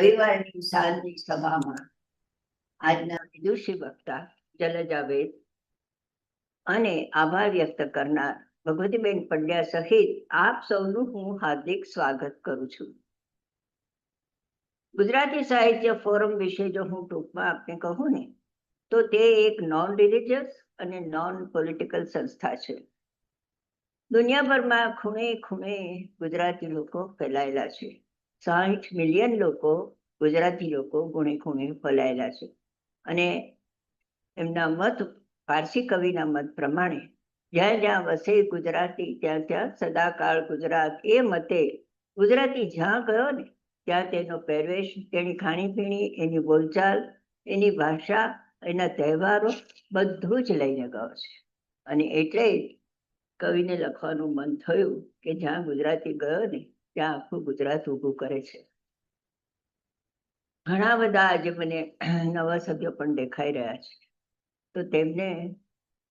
રવિવારની સાંજની સભામાં આજના વિદુષી વક્તા જલજા વેદ અને આભાર વ્યક્ત કરનાર ભગવતીબેન પંડ્યા સહિત આપ સૌનું હું હાર્દિક સ્વાગત કરું છું. ગુજરાતી સાહિત્ય ફોરમ વિશે જો હું ટૂંકમાં આપને કહું ને તો તે એક નોન રિલિજિયસ અને નોન પોલિટિકલ સંસ્થા છે. દુનિયાભરમાં ખૂણે ખૂણે ગુજરાતી લોકો ફેલાયેલા છે. 60 મિલિયન લોકો ગુજરાતી લોકો ખૂણે ખૂણે ફેલાયેલા છે અને એમના મત પારસી કવિના મત પ્રમાણે જ્યાં જ્યાં વસે ગુજરાતી ત્યાં ત્યાં સદાકાળ ગુજરાત. એ મતે ગુજરાતી જ્યાં ગયો ને ત્યાં તેનો પહેરવેશ, તેની ખાણીપીણી, એની બોલચાલ, એની ભાષા, એના તહેવારો બધું જ લઈને ગયો છે. અને એટલે કવિને લખવાનું મન થયું કે જ્યાં ગુજરાતી ગયો ને ત્યાં આખું ગુજરાત ઊભું કરે છે. ઘણા બધા આજે મને નવા સભ્યો પણ દેખાઈ રહ્યા છે, તો તેમને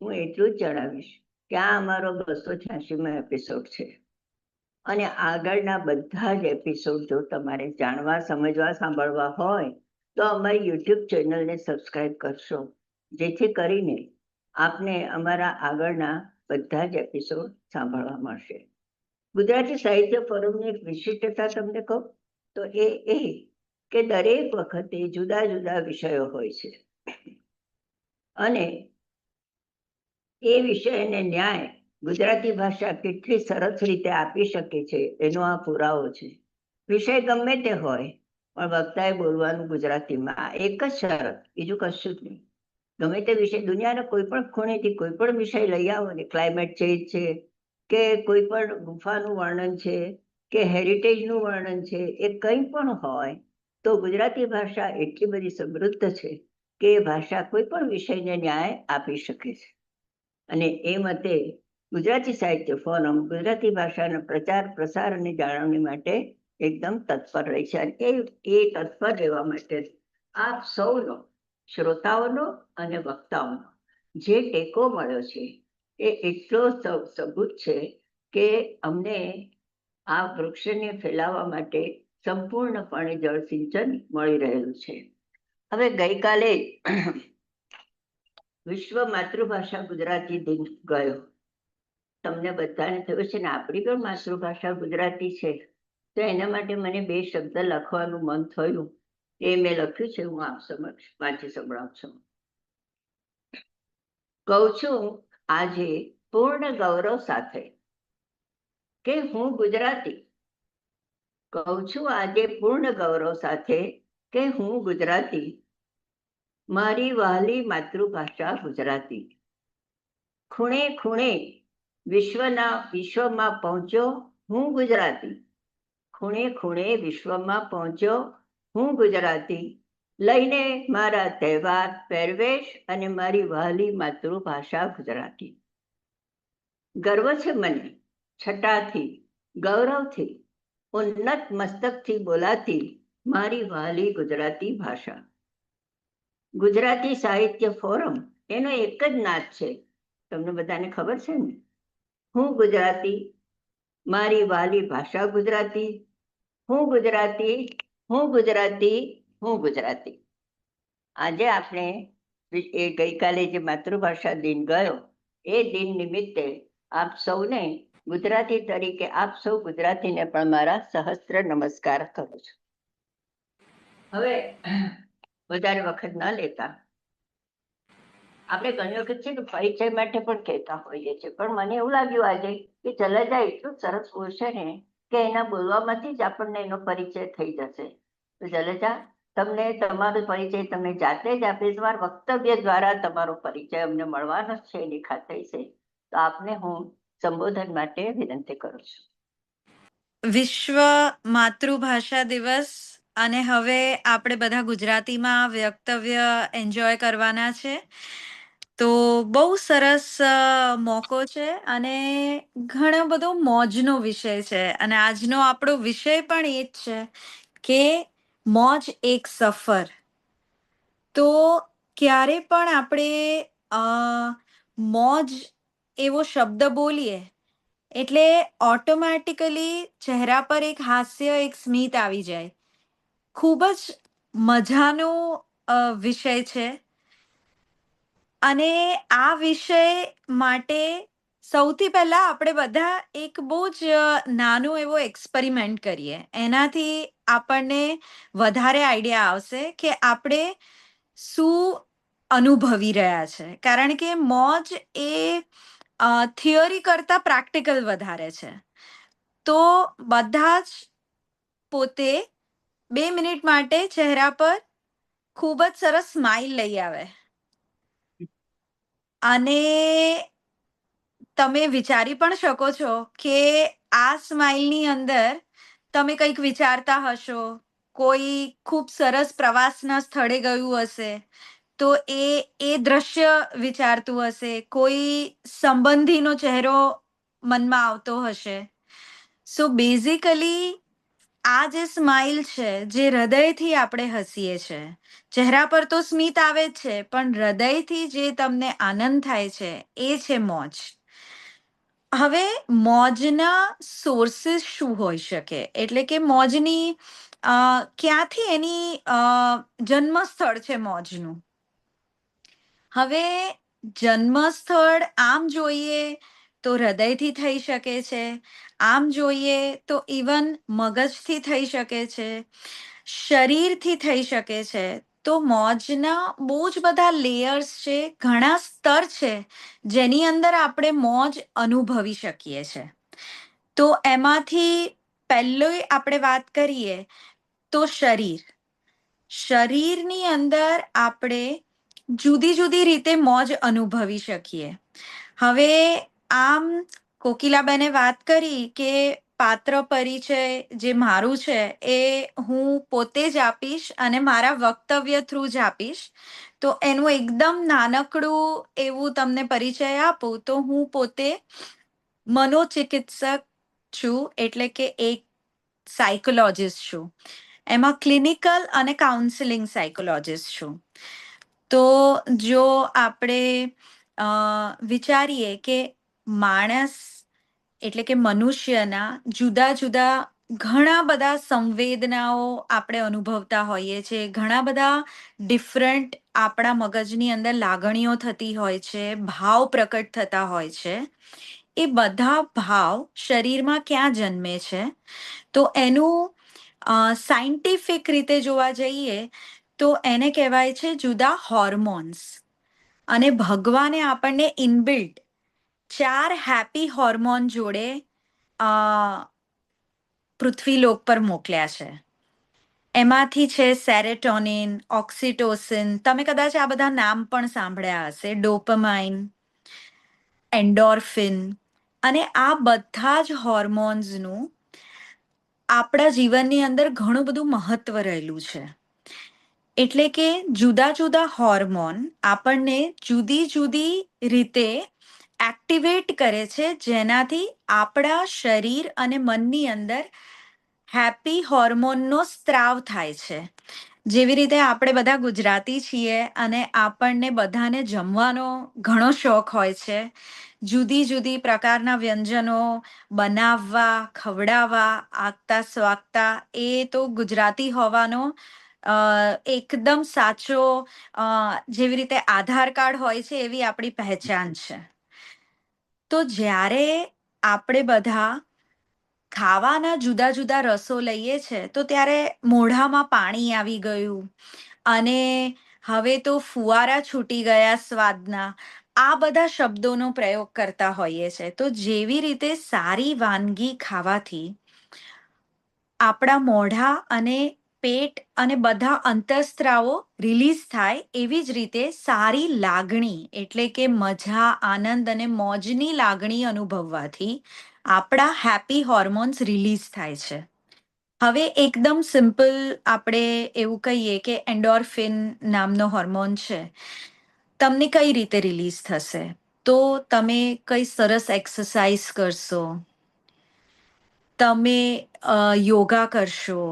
હું એટલું જ જણાવીશ કે આ અમારો 286મો એપિસોડ છે અને આગળના બધા જ એપિસોડ જો તમારે જાણવા, સમજવા, સાંભળવા હોય તો અમારી યુટ્યુબ ચેનલને સબસ્ક્રાઇબ કરશો, જેથી કરીને આપને અમારા આગળના બધા જ એપિસોડ સાંભળવા મળશે. ગુજરાતી સાહિત્ય ફોરમની એક વિશિષ્ટતા તમને કહું તો એ કે દરેક વખતે જુદા જુદા વિષયો હોય છે અને એ વિષયને ન્યાય ગુજરાતી ભાષા કેટલી સરસ રીતે આપી શકે છે એનો આ પુરાવો છે. વિષય ગમે તે હોય પણ વક્તાએ બોલવાનું ગુજરાતીમાં. એક જ શરત, બીજું કશું જ નહીં. ગમે તે વિષય, દુનિયાના કોઈ પણ ખૂણેથી કોઈ પણ વિષય લઈ આવો ને, ક્લાઇમેટ ચેન્જ છે કે કોઈ પણ ગુફાનું વર્ણન છે કે હેરિટેજનું વર્ણન છે, એ કંઈ પણ હોય તો ગુજરાતી ભાષા એટલી બધી સમૃદ્ધ છે કે એ ભાષા કોઈ પણ વિષયને ન્યાય આપી શકે છે. અને એ મતે ગુજરાતી સાહિત્ય ફોરમ ગુજરાતી ભાષાના પ્રચાર, પ્રસાર અને જાળવણી માટે એકદમ તત્પર રહી છે. અને એ તત્પર રહેવા માટે આપ સૌનો, શ્રોતાઓનો અને વક્તાઓનો જે ટેકો મળ્યો છે એ એટલો સબૂત છે કે અમને આ વૃક્ષને ફેલાવવા માટે સંપૂર્ણપણે જળ સિંચન મળી રહેલું છે. હવે ગઈકાલે વિશ્વ માતૃભાષા ગુજરાતી દિન ગયો. તમને બધાને થયું છે ને આપણી પણ માતૃભાષા ગુજરાતી છે, તો એના માટે મને 2 શબ્દ લખવાનું મન થયું. એ મેં લખ્યું છે, હું આપ સમક્ષ વાંચી સંભળાવું છું. કહું છું આજે પૂર્ણ ગૌરવ સાથે કે હું ગુજરાતી. કહું છું આજે પૂર્ણ ગૌરવ સાથે કે હું ગુજરાતી. મારી વહાલી માતૃભાષા ગુજરાતી. ખૂણે ખૂણે વિશ્વમાં પહોંચ્યો હું ગુજરાતી. ખૂણે ખૂણે વિશ્વમાં પહોંચ્યો હું ગુજરાતી. લઈને મારા તહેવાર, પહેરવેશ અને મારી વહાલી માતૃભાષા ગુજરાતી. ગર્વ છે મને છટાથી, ગૌરવથી, ઉન્નત મસ્તકથી બોલાતી મારી વહાલી ગુજરાતી ભાષા. ગુજરાતી સાહિત્ય ફોરમ એનો એક જ નાદ છે, તમને બધાને ખબર છે ને. હું ગુજરાતી, મારી વહાલી ભાષા ગુજરાતી. હું ગુજરાતી, હું ગુજરાતી, હું ગુજરાતી. આજે આપણે એ ગઈકાલે જે માતૃભાષા દિન ગયો એ દિન નિમિત્તે આપ સૌને ગુજરાતી તરીકે આપ સૌ ગુજરાતીને પણ મારા સહસ્ત્ર નમસ્કાર કરું છું. હવે વધારે વખત ન લેતા આપણે ઘણી વખત છે કે પરિચય માટે પણ કહેતા હોઈએ છીએ, પણ મને એવું લાગ્યું આજે કે જલજા એટલું સરસ બોલશે ને કે એના બોલવામાંથી જ આપણને એનો પરિચય થઈ જશે. તો જલજા, તમને તમારો પરિચય તમે જાતે જ આપી, તમારા વક્તવ્ય દ્વારા તમારો પરિચય અમને મળવાનો છે એની ખાતરી છે. તો આપને હું સંબોધન માટે વિનંતી કરું છું. વિશ્વ માતૃભાષા દિવસ અને હવે આપણે બધા ગુજરાતીમાં વક્તવ્ય એન્જોય કરવાના છે, તો બહુ સરસ મોકો છે અને ઘણો બધો મોજનો વિષય છે. અને આજનો આપણો વિષય પણ એ જ છે કે મોજ એક સફર. તો ક્યારે પણ આપણે મોજ એવો શબ્દ બોલીએ એટલે ઓટોમેટિકલી ચહેરા પર એક હાસ્ય, એક સ્મિત આવી જાય ખૂબ જ મજાનો વિષય છે. અને આ વિષય માટે સૌથી પહેલા આપણે બધા એક બહુ જ નાનો એવો એક્સપેરિમેન્ટ કરીએ. એનાથી આપણને વધારે આઈડિયા આવશે કે આપણે શું અનુભવી રહ્યા છે. કારણ કે મોજ એ થિયરી કરતાં પ્રેક્ટિકલ વધારે છે. તો બધા જ પોતે 2 મિનિટ માટે ચહેરા પર ખૂબ જ સરસ સ્માઇલ લઈ આવે. અને તમે વિચારી પણ શકો છો કે આ સ્માઇલની અંદર તમે કંઈક વિચારતા હશો. કોઈ ખૂબ સરસ પ્રવાસના સ્થળે ગયું હશે તો એ દ્રશ્ય વિચારતું હશે. કોઈ સંબંધીનો ચહેરો મનમાં આવતો હશે. સો બેઝિકલી આ જે સ્માઇલ છે, જે હૃદયથી આપણે હસીએ છે, ચહેરા પર તો સ્મિત આવે જ છે, પણ હૃદયથી જે તમને આનંદ થાય છે એ છે મોજ. હવે મોજના સોર્સિસ શું હોઈ શકે? એટલે કે મોજની ક્યાંથી એની જન્મસ્થળ છે મોજનું. હવે જન્મસ્થળ આમ જોઈએ તો હૃદયથી થઈ શકે છે. આમ જોઈએ તો ઇવન મગજથી થઈ શકે છે. શરીરથી થઈ શકે છે. તો મોજના બહુ જ બધા લેયર્સ છે, ઘણા સ્તર છે જેની અંદર આપણે મોજ અનુભવી શકીએ છે. તો એમાંથી પહેલી આપણે વાત કરીએ તો શરીર. શરીરની અંદર આપણે જુદી જુદી રીતે મોજ અનુભવી શકીએ. હવે આમ કોકિલાબેને વાત કરી કે પાત્ર પરિચય જે મારું છે એ હું પોતે જ આપીશ અને મારા વક્તવ્ય થ્રુ જ આપીશ. તો એનું એકદમ નાનકડું એવું તમને પરિચય આપું તો હું પોતે મનોચિકિત્સક છું, એટલે કે એક સાયકોલોજિસ્ટ છું. એમાં ક્લિનિકલ અને કાઉન્સિલિંગ સાયકોલોજિસ્ટ છું. તો જો આપણે વિચારીએ કે માણસ એટલે કે મનુષ્યના જુદા જુદા ઘણા બધા સંવેદનાઓ આપણે અનુભવતા હોઈએ છીએ. ઘણા બધા ડિફરન્ટ આપણા મગજની અંદર લાગણીઓ થતી હોય છે, ભાવ પ્રકટ થતા હોય છે. એ બધા ભાવ શરીરમાં ક્યાં જન્મે છે? તો એનું સાયન્ટિફિક રીતે જોવા જઈએ તો એને કહેવાય છે જુદા હોર્મોન્સ. અને ભગવાને આપણને ઇનબિલ્ટ 4 હેપી હોર્મોન જોડે અ, પૃથ્વીલોક પર મોકલ્યા છે. એમાંથી છે સેરેટોનિન, ઓક્સિટોસિન, તમે કદાચ આ બધા નામ પણ સાંભળ્યા હશે, ડોપામાઇન, એન્ડોર્ફિન. અને આ બધા જ હોર્મોન્સનું આપણા જીવનની અંદર ઘણું બધું મહત્વ રહેલું છે. એટલે કે જુદા જુદા હોર્મોન આપણને જુદી જુદી રીતે એક્ટિવેટ કરે છે, જેનાથી આપણા શરીર અને મનની અંદર હેપી હોર્મોનનો સ્ત્રાવ થાય છે. જેવી રીતે આપણે બધા ગુજરાતી છીએ અને આપણને બધાને જમવાનો ઘણો શોખ હોય છે. જુદી જુદી પ્રકારના વ્યંજનો બનાવવા, ખવડાવવા, આગતા સ્વાગતા એ તો ગુજરાતી હોવાનો એકદમ સાચો જેવી રીતે આધાર કાર્ડ હોય છે એવી આપણી પહેચાન છે. તો જ્યારે આપણે બધા ખાવાના જુદા જુદા રસો લઈએ છે તો ત્યારે મોઢામાં પાણી આવી ગયું અને હવે તો ફુવારા છૂટી ગયા સ્વાદના. આ બધા શબ્દોનો પ્રયોગ કરતા હોઈએ છે. તો જેવી રીતે સારી વાનગી ખાવાથી આપણા મોઢા અને પેટ અને બધા અંતઃસ્ત્રાવો રિલીઝ થાય, એવી જ રીતે સારી લાગણી એટલે કે મજા, આનંદ અને મોજની લાગણી અનુભવવાથી આપણા હેપી હોર્મોન્સ રિલીઝ થાય છે. હવે એકદમ સિમ્પલ આપણે એવું કહીએ કે એન્ડોર્ફિન નામનો હોર્મોન છે. તમને કઈ રીતે રિલીઝ થશે? તો તમે કઈ સરસ એક્સરસાઇઝ કરશો, તમે યોગા કરશો,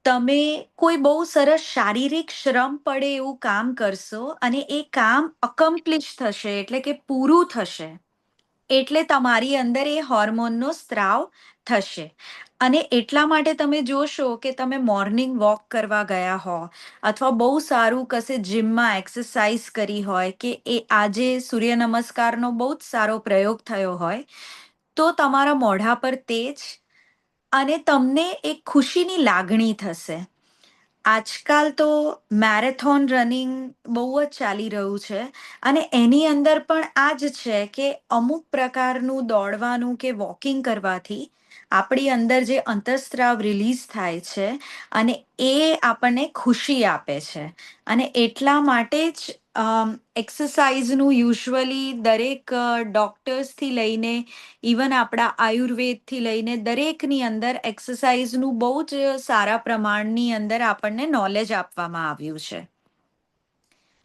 તમે કોઈ બહુ સરસ શારીરિક શ્રમ પડે એવું કામ કરશો અને એ કામ અકમ્પ્લિશ થશે એટલે કે પૂરું થશે એટલે તમારી અંદર એ હોર્મોનનો સ્ત્રાવ થશે. અને એટલા માટે તમે જોશો કે તમે મોર્નિંગ વોક કરવા ગયા હો અથવા બહુ સારું કશે જીમમાં એક્સરસાઇઝ કરી હોય કે એ આજે સૂર્ય નમસ્કારનો બહુ જ સારો પ્રયોગ થયો હોય તો તમારા મોઢા પર તેજ અને તમને એક ખુશીની લાગણી થશે. આજકાલ તો મેરેથોન રનિંગ બહુ જ ચાલી રહ્યું છે અને એની અંદર પણ આ જ છે કે અમુક પ્રકારનું દોડવાનું કે વોકિંગ કરવાથી આપણી અંદર જે અંતઃસ્ત્રાવ રિલીઝ થાય છે અને એ આપણને ખુશી આપે છે. અને એટલા માટે જ એક્સરસાઇઝનું યુઝ્યુઅલી દરેક ડોક્ટર્સથી લઈને ઇવન આપણા આયુર્વેદથી લઈને દરેકની અંદર એક્સરસાઇઝનું બહુ જ સારા પ્રમાણની અંદર આપણને નોલેજ આપવામાં આવ્યું છે.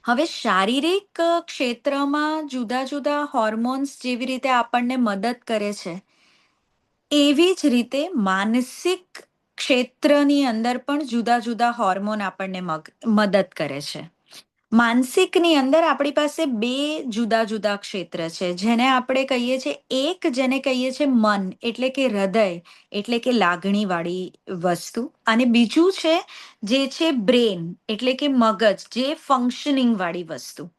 હવે શારીરિક ક્ષેત્રમાં જુદા જુદા હોર્મોન્સ જેવી રીતે આપણને મદદ કરે છે એવી જ રીતે માનસિક ક્ષેત્રની અંદર પણ જુદા જુદા હોર્મોન આપણને મદદ કરે છે. માનસિકની અંદર આપણી પાસે બે જુદા જુદા ક્ષેત્ર છે જેને આપણે કહીએ છીએ, એક જેને કહીએ છીએ મન એટલે કે હૃદય એટલે કે લાગણી વાળી વસ્તુ, અને બીજું છે જે છે બ્રેન એટલે કે મગજ જે ફંક્શનિંગ વાળી વસ્તુ.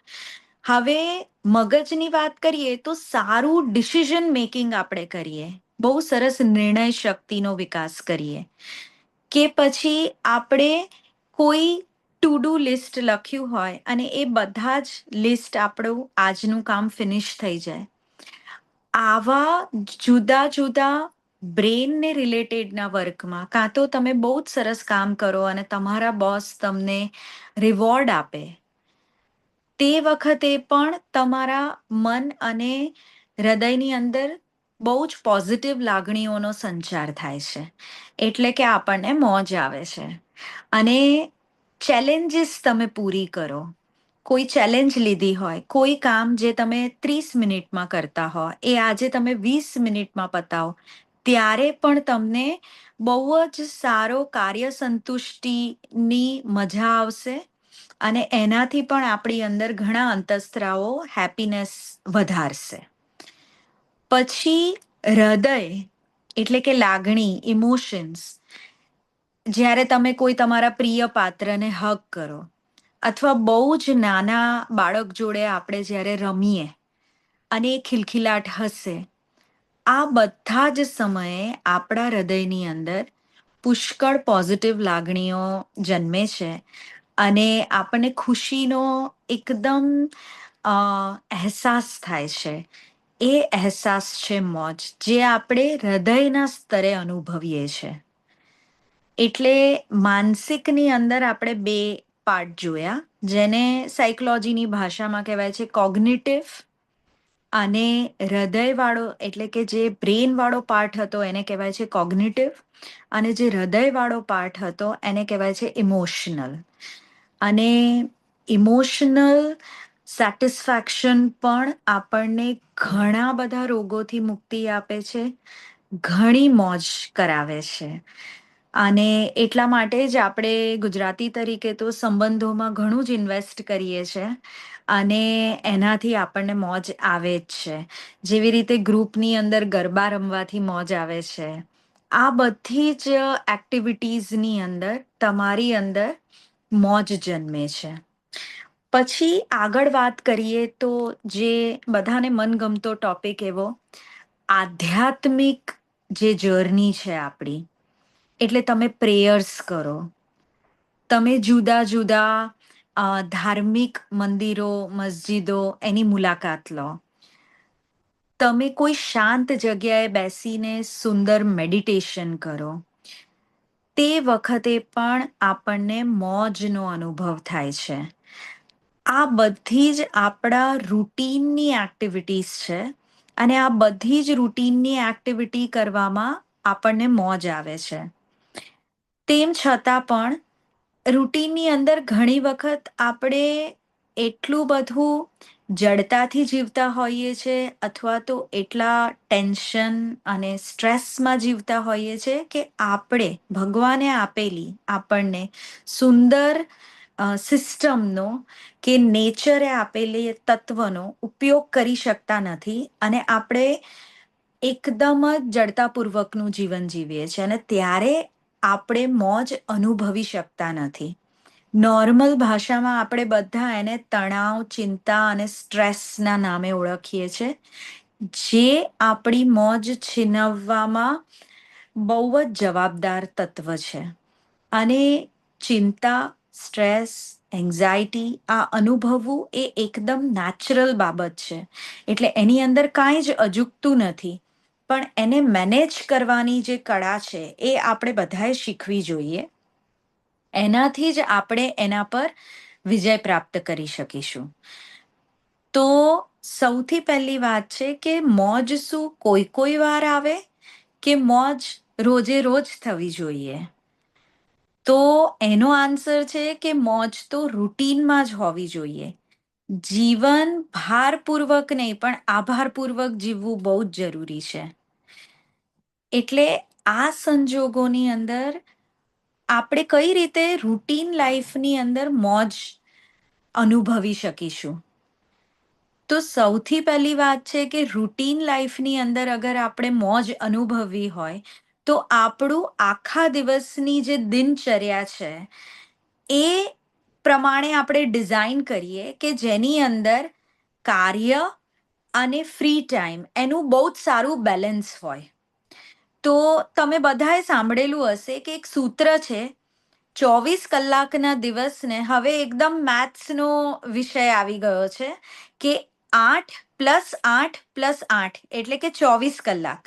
હવે મગજની વાત કરીએ તો સારું ડિસિઝન મેકિંગ આપણે કરીએ, બહુ સરસ નિર્ણય શક્તિનો વિકાસ કરીએ, કે પછી આપણે કોઈ ટુ ડુ લિસ્ટ લખ્યું હોય અને એ બધા જ લિસ્ટ આપણું આજનું કામ ફિનિશ થઈ જાય. આવા જુદા જુદા બ્રેનને રિલેટેડના વર્કમાં કાં તો તમે બહુ જ સરસ કામ કરો અને તમારા બોસ તમને રિવોર્ડ આપે, તે વખતે પણ તમારા મન અને હૃદયની અંદર બહુ જ પોઝિટિવ લાગણીઓનો સંચાર થાય છે. એટલે કે આપણને મોજ આવે છે. અને ચેલેન્જીસ તમે પૂરી કરો, કોઈ ચેલેન્જ લીધી હોય, કોઈ કામ જે તમે 30 મિનિટમાં કરતા હો એ આજે તમે 20 મિનિટમાં પતાવો, ત્યારે પણ તમને બહુ જ સારો કાર્ય સંતુષ્ટિની મજા આવશે અને એનાથી પણ આપણી અંદર ઘણા અંતઃસ્ત્રાવો હેપીનેસ વધારશે. પછી હૃદય એટલે કે લાગણી, ઇમોશન્સ, જ્યારે તમે કોઈ તમારા પ્રિય પાત્રને હગ કરો અથવા બહુ જ નાના બાળક જોડે આપણે જ્યારે રમીએ અને એ ખિલખિલાટ હસે, આ બધા જ સમયે આપણા હૃદયની અંદર પુષ્કળ પોઝિટિવ લાગણીઓ જન્મે છે અને આપણને ખુશીનો એકદમ અહેસાસ થાય છે. એ અહેસાસ છે મોજ, જે આપણે હૃદયના સ્તરે અનુભવીએ છીએ. એટલે માનસિકની અંદર આપણે બે પાર્ટ જોયા, જેને સાયકોલોજીની ભાષામાં કહેવાય છે કોગ્નિટિવ, અને હૃદયવાળો એટલે કે જે બ્રેનવાળો પાર્ટ હતો એને કહેવાય છે કોગ્નિટિવ, અને જે હૃદયવાળો પાર્ટ હતો એને કહેવાય છે ઇમોશનલ. અને ઇમોશનલ સેટિસ્ફેક્શન પણ આપણને ઘણા બધા રોગોથી મુક્તિ આપે છે, ઘણી મોજ કરાવે છે. અને એટલા માટે જ આપણે ગુજરાતી તરીકે તો સંબંધોમાં ઘણું જ ઇન્વેસ્ટ કરીએ છીએ અને એનાથી આપણને મોજ આવે જ છે. જેવી રીતે ગ્રુપની અંદર ગરબા રમવાથી મોજ આવે છે, આ બધી જ એક્ટિવિટીઝની અંદર તમારી અંદર મોજ જન્મે છે. પછી આગળ વાત કરીએ તો જે બધાને મનગમતો ટોપિક એવો આધ્યાત્મિક જે જર્ની છે આપણી, એટલે તમે પ્રેયર્સ કરો, તમે જુદા જુદા ધાર્મિક મંદિરો, મસ્જિદો એની મુલાકાત લો, તમે કોઈ શાંત જગ્યાએ બેસીને સુંદર મેડિટેશન કરો, તે વખતે પણ આપણને મોજનો અનુભવ થાય છે. આ બધી જ આપણા રૂટીનની એક્ટિવિટીઝ છે અને આ બધી જ રૂટીનની એક્ટિવિટી કરવામાં આપણને મોજ આવે છે. તેમ છતાં પણ રૂટીનની અંદર ઘણી વખત આપણે એટલું બધું જડતાથી જીવતા હોઈએ છીએ અથવા તો એટલા ટેન્શન અને સ્ટ્રેસમાં જીવતા હોઈએ છીએ કે આપણે ભગવાને આપેલી આપણને સુંદર સિસ્ટમનો કે નેચરે આપેલી તત્વનો ઉપયોગ કરી શકતા નથી અને આપણે એકદમ જ જડતાપૂર્વકનું જીવન જીવીએ છીએ અને ત્યારે આપણે મોજ અનુભવી શકતા નથી. નોર્મલ ભાષામાં આપણે બધા એને તણાવ, ચિંતા અને સ્ટ્રેસના નામે ઓળખીએ છીએ, જે આપણી મોજ છીનવવામાં બહુ જ જવાબદાર તત્વ છે. અને ચિંતા, સ્ટ્રેસ, એન્ઝાયટી આ અનુભવવું એ એકદમ નેચરલ બાબત છે. એટલે એની અંદર કાંઈ જ અજુગતું નથી. પણ એને મેનેજ કરવાની જે કળા છે એ આપણે બધાએ શીખવી જોઈએ. એનાથી જ આપણે એના પર વિજય પ્રાપ્ત કરી શકીશું. તો સૌથી પહેલી વાત છે કે મોજ શું કોઈ વાર આવે કે મોજ રોજે રોજ થવી જોઈએ? તો એનો આન્સર છે કે મોજ તો રૂટીનમાં જ હોવી જોઈએ. જીવન ભારપૂર્વક નહીં પણ આભારપૂર્વક જીવવું બહુ જ જરૂરી છે. એટલે આ સંજોગોની અંદર આપણે કઈ રીતે રૂટીન લાઈફની અંદર મોજ અનુભવી શકીશું? તો સૌથી પહેલી વાત છે કે રૂટીન લાઈફની અંદર અગર આપણે મોજ અનુભવવી હોય તો આપણું આખા દિવસની જે દિનચર્યા છે એ પ્રમાણે આપણે ડિઝાઇન કરીએ કે જેની અંદર કાર્ય અને ફ્રી ટાઈમ એનું બહુ જ સારું બેલેન્સ હોય. તો તમે બધાએ સાંભળેલું હશે કે એક સૂત્ર છે, 24 કલાકના દિવસને હવે એકદમ મેથ્સનો વિષય આવી ગયો છે કે 8 + 8 + 8 એટલે કે 24 કલાક.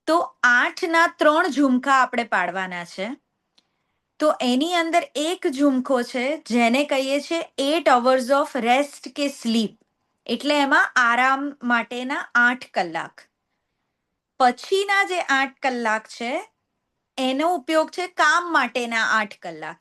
તો 8ના 3 ઝુમખા આપણે પાડવાના છે. તો એની અંદર એક ઝુમખો છે જેને કહીએ છીએ 8 અવર્સ ઓફ રેસ્ટ કે સ્લીપ. એટલે એમાં આરામ માટેના 8 કલાક. પછીના જે 8 કલાક છે એનો ઉપયોગ છે કામ માટેના 8 કલાક.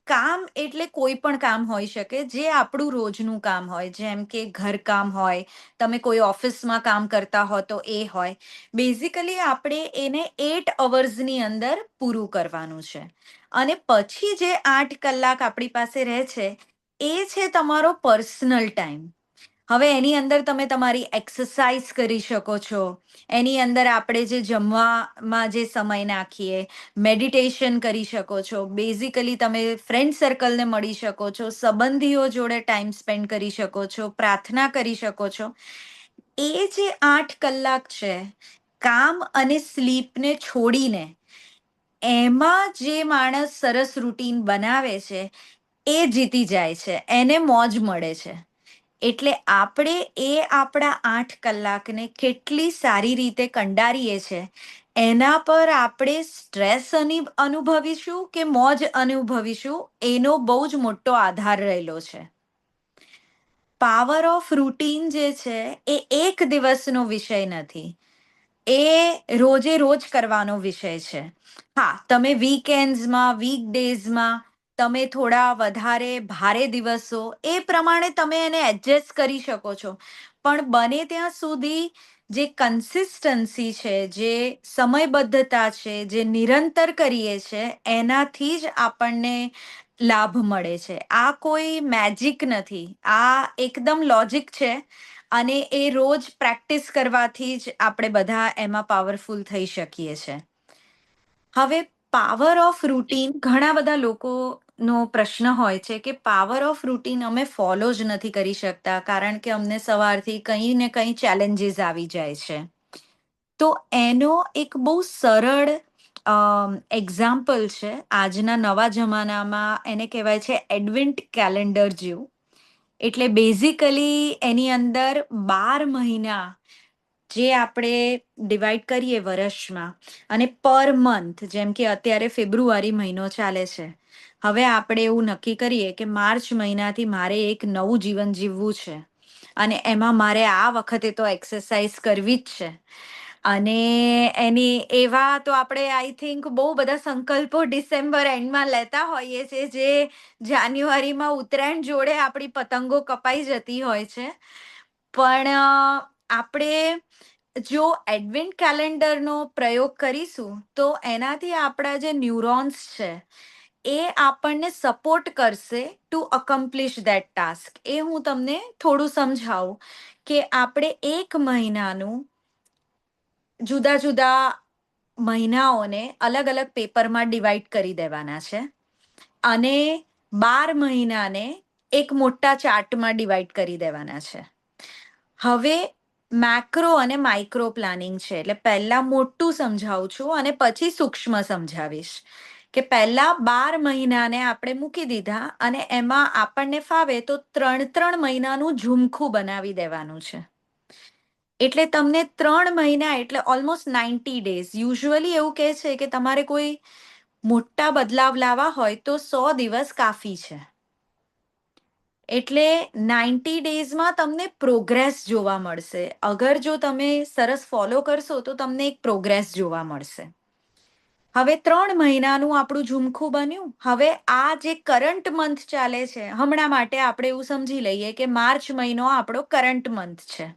કામ એટલે કોઈ પણ કામ હોઈ શકે જે આપણું રોજનું કામ હોય, જેમ કે ઘરકામ હોય, તમે કોઈ ઓફિસમાં કામ કરતા હો તો એ હોય. બેઝિકલી આપણે એને 8 અવર્સની અંદર પૂરું કરવાનું છે. અને પછી જે 8 કલાક આપણી પાસે રહે છે એ છે તમારો પર્સનલ ટાઈમ. હવે એની અંદર તમે તમારી એક્સરસાઇઝ કરી શકો છો. એની અંદર આપણે જે જમવામાં જે સમય નાખીએ, મેડિટેશન કરી શકો છો. બેઝિકલી તમે ફ્રેન્ડ સર્કલને મળી શકો છો, સંબંધીઓ જોડે ટાઈમ સ્પેન્ડ કરી શકો છો, પ્રાર્થના કરી શકો છો. એ જે 8 કલાક છે કામ અને સ્લીપને છોડીને એમાં જે માણસ સરસ રૂટીન બનાવે છે એ જીતી જાય છે, એને મોજ મળે છે. એટલે આપણે એ આપણા 8 કલાકને કેટલી સારી રીતે કંડારીએ છે એના પર આપણે સ્ટ્રેસ અનુભવીશું કે મોજ અનુભવીશું એનો બહુ જ મોટો આધાર રહેલો છે. પાવર ઓફ રૂટીન જે છે એ એક દિવસનો વિષય નથી. એ રોજે રોજ કરવાનો વિષય છે. હા, તમે વીકેન્ડ્સમાં, વીકડેઝમાં તમે થોડા વધારે ભારે દિવસો એ પ્રમાણે તમે એને એડજસ્ટ કરી શકો છો. પણ બને ત્યાં સુધી જે કન્સિસ્ટન્સી છે, જે સમયબદ્ધતા છે, જે નિરંતર કરીએ છે એનાથી જ આપણને લાભ મળે છે. આ કોઈ મેજિક નથી. આ એકદમ લોજિક છે. અને એ રોજ પ્રેક્ટિસ કરવાથી જ આપણે બધા એમાં પાવરફુલ થઈ શકીએ છે. હવે પાવર ઓફ રૂટીન ઘણા બધા લોકોનો પ્રશ્ન હોય છે કે પાવર ઓફ રૂટીન અમે ફોલો જ નથી કરી શકતા કારણ કે અમને સવારથી કંઈ ને કંઈ ચેલેન્જીસ આવી જાય છે. તો એનો એક બહુ સરળ એક્ઝામ્પલ છે આજના નવા જમાનામાં, એને કહેવાય છે એડવેન્ટ કેલેન્ડર જેવું. એટલે બેઝિકલી એની અંદર 12 મહિના જે આપણે ડિવાઈડ કરીએ વર્ષમાં અને પર મંથ, જેમ કે અત્યારે ફેબ્રુઆરી મહિનો ચાલે છે. હવે આપણે એવું નક્કી કરીએ કે માર્ચ મહિનાથી મારે એક નવું જીવન જીવવું છે અને એમાં મારે આ વખતે તો એક્સરસાઇઝ કરવી જ છે. અને એની એવા તો આપણે આઈ થિંક બહુ બધા સંકલ્પો ડિસેમ્બર એન્ડમાં લેતા હોઈએ છીએ જે જાન્યુઆરીમાં ઉત્તરાયણ જોડે આપણી પતંગો કપાઈ જતી હોય છે. પણ આપણે જો એડવેન્ટ કેલેન્ડરનો પ્રયોગ કરીશું તો એનાથી આપણા જે ન્યુરોન્સ છે એ આપણને સપોર્ટ કરશે ટુ અકમ્પ્લિશ ધેટ ટાસ્ક. એ હું તમને થોડું સમજાવું કે આપણે 1 મહિનાનું જુદા જુદા મહિનાઓને અલગ અલગ પેપરમાં ડિવાઈડ કરી દેવાના છે અને 12 મહિનાને એક મોટા ચાર્ટમાં ડિવાઈડ કરી દેવાના છે. હવે મેક્રો અને માઇક્રો પ્લાનિંગ છે, એટલે પહેલા મોટું સમજાવું છું અને પછી સૂક્ષ્મ સમજાવીશ. કે પહેલા 12 મહિનાને આપણે મૂકી દીધા અને એમાં આપણને ફાવે તો 3 મહિનાનું ઝુમખું બનાવી દેવાનું છે. એટલે તમને 3 મહિના એટલે ઓલમોસ્ટ 90 ડેઝ. યુઝ્યુઅલી એવું કહે છે કે તમારે કોઈ મોટા બદલાવ લાવવા હોય તો 100 દિવસ કાફી છે. એટલે 90 ડેઝમાં તમને પ્રોગ્રેસ જોવા મળશે. અગર જો તમે સરસ ફોલો કરશો તો તમને એક પ્રોગ્રેસ જોવા મળશે. હવે 3 મહિનાનું આપણું ઝુમખું બન્યું. હવે આ જે કરંટ મંથ ચાલે છે, હમણાં માટે આપણે એવું સમજી લઈએ કે માર્ચ મહિનો આપણો કરંટ મંથ છે.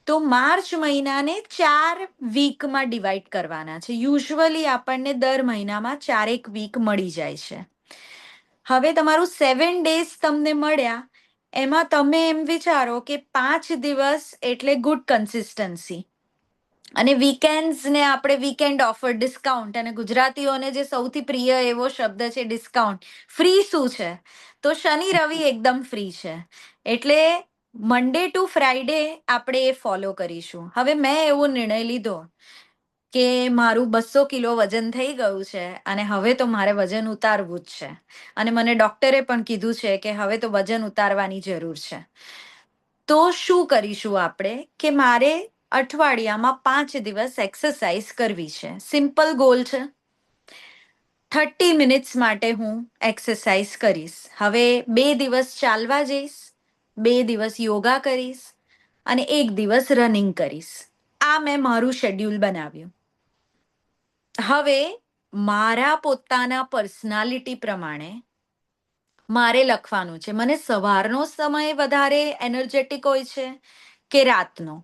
તો માર્ચ મહિનાને 4 વીકમાં ડિવાઈડ કરવાના છે. યુઝ્યુઅલી આપણને દર મહિનામાં 4 વીક મળી જાય છે. હવે તમારું 7 ડેઝ તમને મળ્યા, એમાં તમે એમ વિચારો કે 5 દિવસ એટલે ગુડ કન્સિસ્ટન્સી અને વીકેન્ડ્સને આપણે વીકેન્ડ ઓફર, ડિસ્કાઉન્ટ, અને ગુજરાતીઓને જે સૌથી પ્રિય એવો શબ્દ છે ડિસ્કાઉન્ટ. ફ્રી શું છે? તો શનિ રવિ એકદમ ફ્રી છે. એટલે મંડે ટુ ફ્રાઈડે આપણે એ ફોલો કરીશું. હવે મેં એવો નિર્ણય લીધો કે મારું 200 કિલો વજન થઈ ગયું છે અને હવે તો મારે વજન ઉતારવું જ છે. અને મને ડોક્ટરે પણ કીધું છે કે હવે તો વજન ઉતારવાની જરૂર છે. તો શું કરીશું આપણે કે મારે અઠવાડિયામાં 5 દિવસ એક્સરસાઇઝ કરવી છે. સિમ્પલ ગોલ છે. 30 મિનિટ્સ માટે હું એક્સરસાઇઝ કરીશ. હવે 2 દિવસ ચાલવા જઈશ, 2 દિવસ યોગા કરીશ અને 1 દિવસ રનિંગ કરીશ. આ મેં મારું શેડ્યુલ બનાવ્યું. હવે મારા પોતાના પર્સનાલિટી પ્રમાણે મારે લખવાનું છે. મને સવારનો સમય વધારે એનર્જેટિક હોય છે કે રાતનો?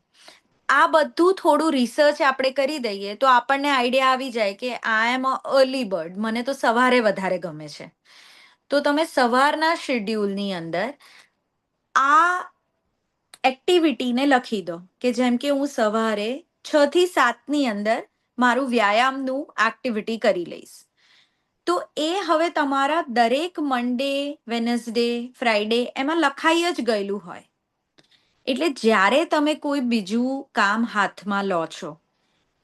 આ બધું થોડું રિસર્ચ આપણે કરી દઈએ તો આપણને આઈડિયા આવી જાય કે આઈ એમ અ અર્લી બર્ડ, મને તો સવારે વધારે ગમે છે. તો તમે સવારના શેડ્યુલની અંદર આ એક્ટિવિટીને લખી દો કે જેમ કે હું સવારે 6 થી 7 ની અંદર મારું વ્યાયામનું એક્ટિવિટી કરી લઈશ. તો એ હવે તમારા દરેક મંડે, વેનસડે, ફ્રાઈડે એમાં લખાઈ જ ગયેલું હોય. એટલે જ્યારે તમે કોઈ બીજું કામ હાથમાં લો છો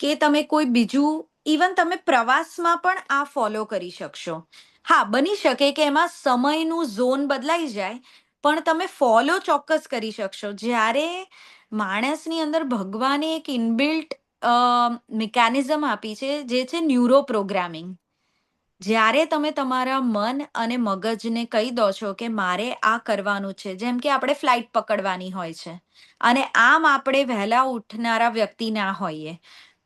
કે તમે કોઈ બીજું, ઇવન તમે પ્રવાસમાં પણ આ ફોલો કરી શકશો. હા, બની શકે કે એમાં સમયનું ઝોન બદલાઈ જાય, પણ તમે ફોલો ચોક્કસ કરી શકશો. જ્યારે માણસની અંદર ભગવાને એક ઇનબિલ્ટ મિકેનિઝમ આપી છે જે છે ન્યુરો પ્રોગ્રામિંગ. જ્યારે તમે તમારા મન અને મગજને કહી દો છો કે મારે આ કરવાનું છે, જેમ કે આપણે ફ્લાઇટ પકડવાની હોય છે અને આમ આપણે વહેલા ઉઠનારા વ્યક્તિ ના હોઈએ,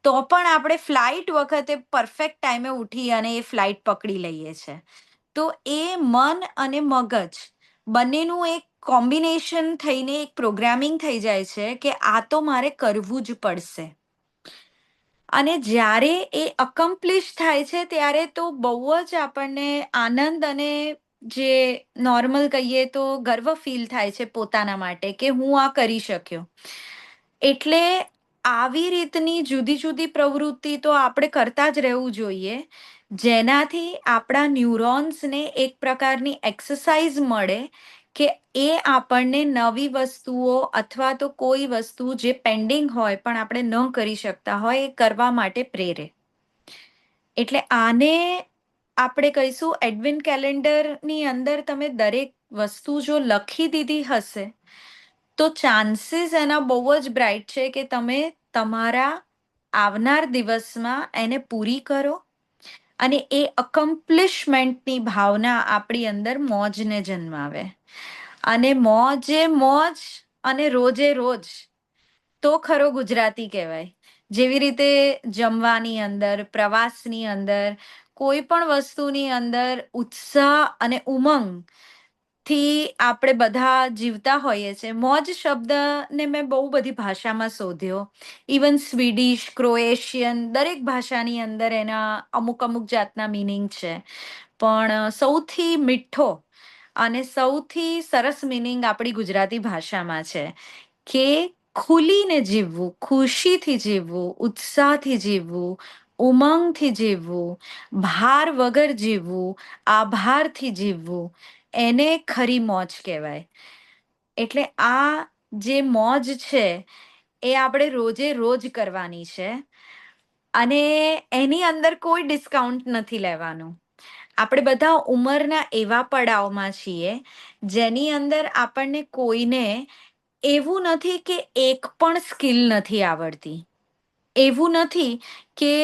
તો પણ આપણે ફ્લાઇટ વખતે પરફેક્ટ ટાઈમે ઉઠી અને એ ફ્લાઇટ પકડી લઈએ છે. તો એ મન અને મગજ બંનેનું એક કોમ્બિનેશન થઈને એક પ્રોગ્રામિંગ થઈ જાય છે કે આ તો મારે કરવું જ પડશે. અને જ્યારે એ અકમ્પ્લિશ થાય છે ત્યારે તો બહુ જ આપણને આનંદ અને જે નોર્મલ કહીએ તો ગર્વ ફીલ થાય છે પોતાના માટે કે હું આ કરી શક્યો. એટલે આવી રીતની જુદી જુદી પ્રવૃત્તિ તો આપણે કરતા જ રહેવું જોઈએ, જેનાથી આપણા ન્યુરોન્સને એક પ્રકારની એક્સરસાઇઝ મળે કે એ આપણને નવી વસ્તુઓ અથવા તો કોઈ વસ્તુ જે પેન્ડિંગ હોય પણ આપણે ન કરી શકતા હોય એ કરવા માટે પ્રેરે. એટલે આને આપણે કહીશું એડવિન કેલેન્ડરની અંદર તમે દરેક વસ્તુ જો લખી દીધી હશે તો ચાન્સીસ એના બહુ જ બ્રાઇટ છે કે તમે તમારા આવનાર દિવસમાં એને પૂરી કરો અને એ અકમ્પ્લિશમેન્ટની ભાવના આપણી અંદર મોજને જન્માવે. અને મોજે મોજ અને રોજે રોજ તો ખરો ગુજરાતી કહેવાય. જેવી રીતે જમવાની અંદર, પ્રવાસની અંદર, કોઈ પણ વસ્તુની અંદર ઉત્સાહ અને ઉમંગ થી આપણે બધા જીવતા હોઈએ છીએ. મોજ શબ્દને મેં બહુ બધી ભાષામાં શોધ્યો. ઇવન સ્વીડિશ, ક્રોએશિયન, દરેક ભાષાની અંદર એના અમુક અમુક જાતના મિનિંગ છે. પણ સૌથી મીઠો અને સૌથી સરસ મિનિંગ આપણી ગુજરાતી ભાષામાં છે કે ખુલીને જીવવું, ખુશીથી જીવવું, ઉત્સાહથી જીવવું, ઉમંગથી જીવવું, ભાર વગર જીવવું, આભારથી જીવવું, એને ખરી મોજ કહેવાય. એટલે આ જે મોજ છે એ આપણે રોજે રોજ કરવાની છે અને એની અંદર કોઈ ડિસ્કાઉન્ટ નથી લેવાનું. આપણે બધા ઉંમરના એવા પડાવમાં છીએ જેની અંદર આપણને કોઈને એવું નથી કે એક પણ સ્કિલ નથી આવડતી. એવું નથી કે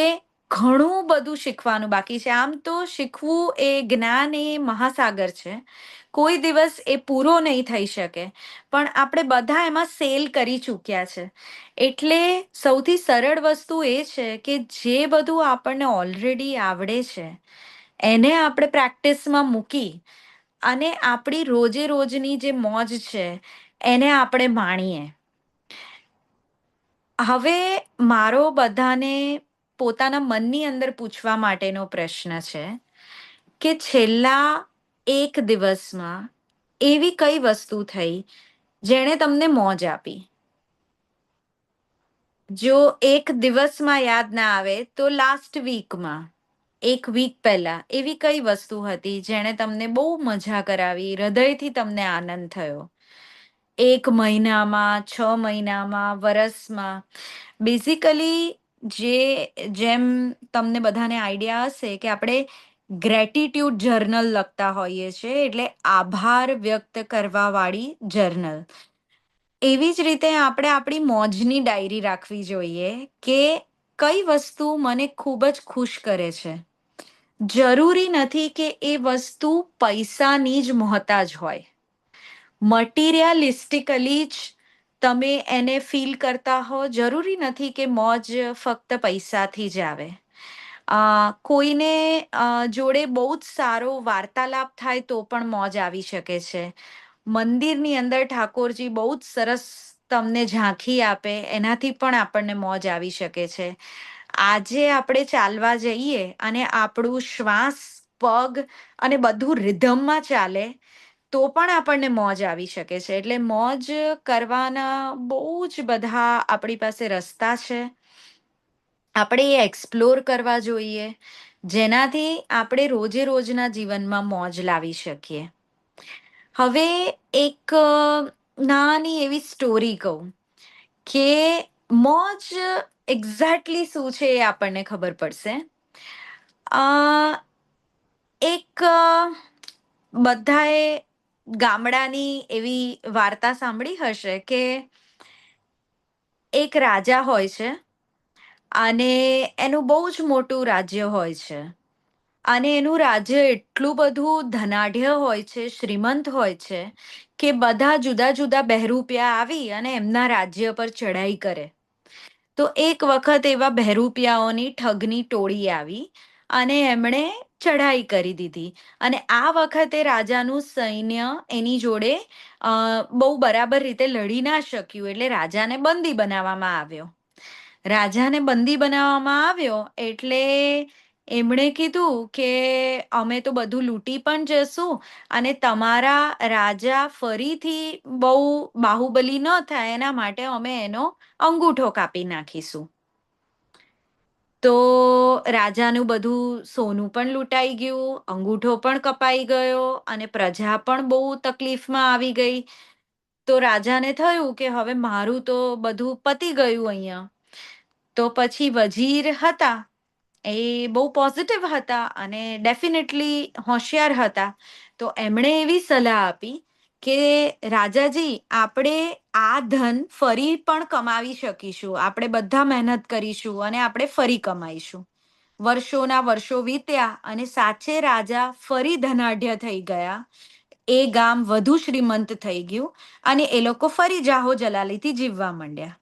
ઘણું બધું શીખવાનું બાકી છે. આમ તો શીખવું એ જ્ઞાન એ મહાસાગર છે. કોઈ દિવસ એ પૂરો નહીં થઈ શકે. પણ આપણે બધા એમાં સેલ કરી ચૂક્યા છે. એટલે સૌથી સરળ વસ્તુ એ છે કે જે બધું આપણને ઓલરેડી આવડે છે, એને આપણે પ્રેક્ટિસમાં મૂકી અને આપણી રોજે રોજની જે મોજ છે, એને આપણે માણીએ. હવે મારો બધાને પોતાના મનની અંદર પૂછવા માટેનો પ્રશ્ન છે કે છેલ્લા એક દિવસમાં એવી કઈ વસ્તુ થઈ જેણે તમને મોજ આપી? જો એક દિવસમાં યાદ ના આવે તો લાસ્ટ વીકમાં, એક વીક પહેલા એવી કઈ વસ્તુ હતી જેણે તમને બહુ મજા કરાવી, હૃદયથી તમને આનંદ થયો? 1 મહિનામાં, 6 મહિનામાં, વરસમાં? બેઝિકલી જેમ તમને બધાને આઈડિયા હશે કે આપણે ગ્રેટિટ્યુડ જર્નલ લખતા હોઈએ છીએ, એટલે આભાર વ્યક્ત કરવા વાળી જર્નલ. એવી જ રીતે આપણે આપણી મોજની ડાયરી રાખવી જોઈએ કે કઈ વસ્તુ મને ખૂબ જ ખુશ કરે છે. જરૂરી નથી કે એ વસ્તુ પૈસાની જ મોહતાજ હોય. મટીરિયલિસ્ટિકલી જ તમે એને ફીલ કરતા હો, જરૂરી નથી કે મોજ ફક્ત પૈસાથી જ આવે. કોઈને જોડે બહુ જ સારો વાર્તાલાપ થાય તો પણ મોજ આવી શકે છે. મંદિરની અંદર ઠાકોરજી બહુ જ સરસ તમને ઝાંખી આપે, એનાથી પણ આપણને મોજ આવી શકે છે. આજે આપણે ચાલવા જઈએ અને આપણું શ્વાસ, પગ અને બધું રિધમમાં ચાલે તો પણ આપણને મોજ આવી શકે છે. એટલે મોજ કરવાના બહુ જ બધા આપણી પાસે રસ્તા છે. આપણે એ એક્સપ્લોર કરવા જોઈએ, જેનાથી આપણે રોજે રોજના જીવનમાં મોજ લાવી શકીએ. હવે એક નાની એવી સ્ટોરી કહું કે મોજ એક્ઝેક્ટલી શું છે એ આપણને ખબર પડશે. અ એક બધાએ ગામડાની એવી વાર્તા સાંભળી હશે કે એક રાજા હોય છે અને એનું બહુ જ મોટું રાજ્ય હોય છે. અને એનું રાજ્ય એટલું બધું ધનાઢ્ય હોય છે, શ્રીમંત હોય છે કે બધા જુદા જુદા બહેરૂપિયા આવી અને એમના રાજ્ય પર ચઢાઈ કરે. તો એક વખત એવા બહેરૂપિયાઓની ઠગની ટોળી આવી અને એમણે ચઢાઈ કરી દીધી. અને આ વખતે રાજાનું સૈન્ય એની જોડે બહુ બરાબર રીતે લડી ના શક્યું, એટલે રાજાને બંદી બનાવવામાં આવ્યો. રાજાને બંદી બનાવવામાં આવ્યો એટલે એમણે કીધું કે અમે તો બધું લૂંટી પણ જશું અને તમારા રાજા ફરીથી બહુ બાહુબલી ન થાય એના માટે અમે એનો અંગૂઠો કાપી નાખીશું. તો રાજાનું બધું સોનું પણ લૂંટાઈ ગયું, અંગૂઠો પણ કપાઈ ગયો અને પ્રજા પણ બહુ તકલીફમાં આવી ગઈ. તો રાજાને થયું કે હવે મારું તો બધું પતી ગયું અહીંયા. તો પછી વજીર હતા એ બહુ પોઝિટિવ હતા અને ડેફિનેટલી હોશિયાર હતા. તો એમણે એવી સલાહ આપી કે રાજાજી, આપણે આ ધન ફરી પણ કમાવી શકીશું. આપણે બધા મહેનત કરીશું અને આપણે ફરી કમાઈશું. વર્ષોના વર્ષો વીત્યા અને સાચે રાજા ફરી ધનાઢ્ય થઈ ગયા. એ ગામ વધુ શ્રીમંત થઈ ગયું અને એ લોકો ફરી જાહો જલાલીથી જીવવા માંડ્યા.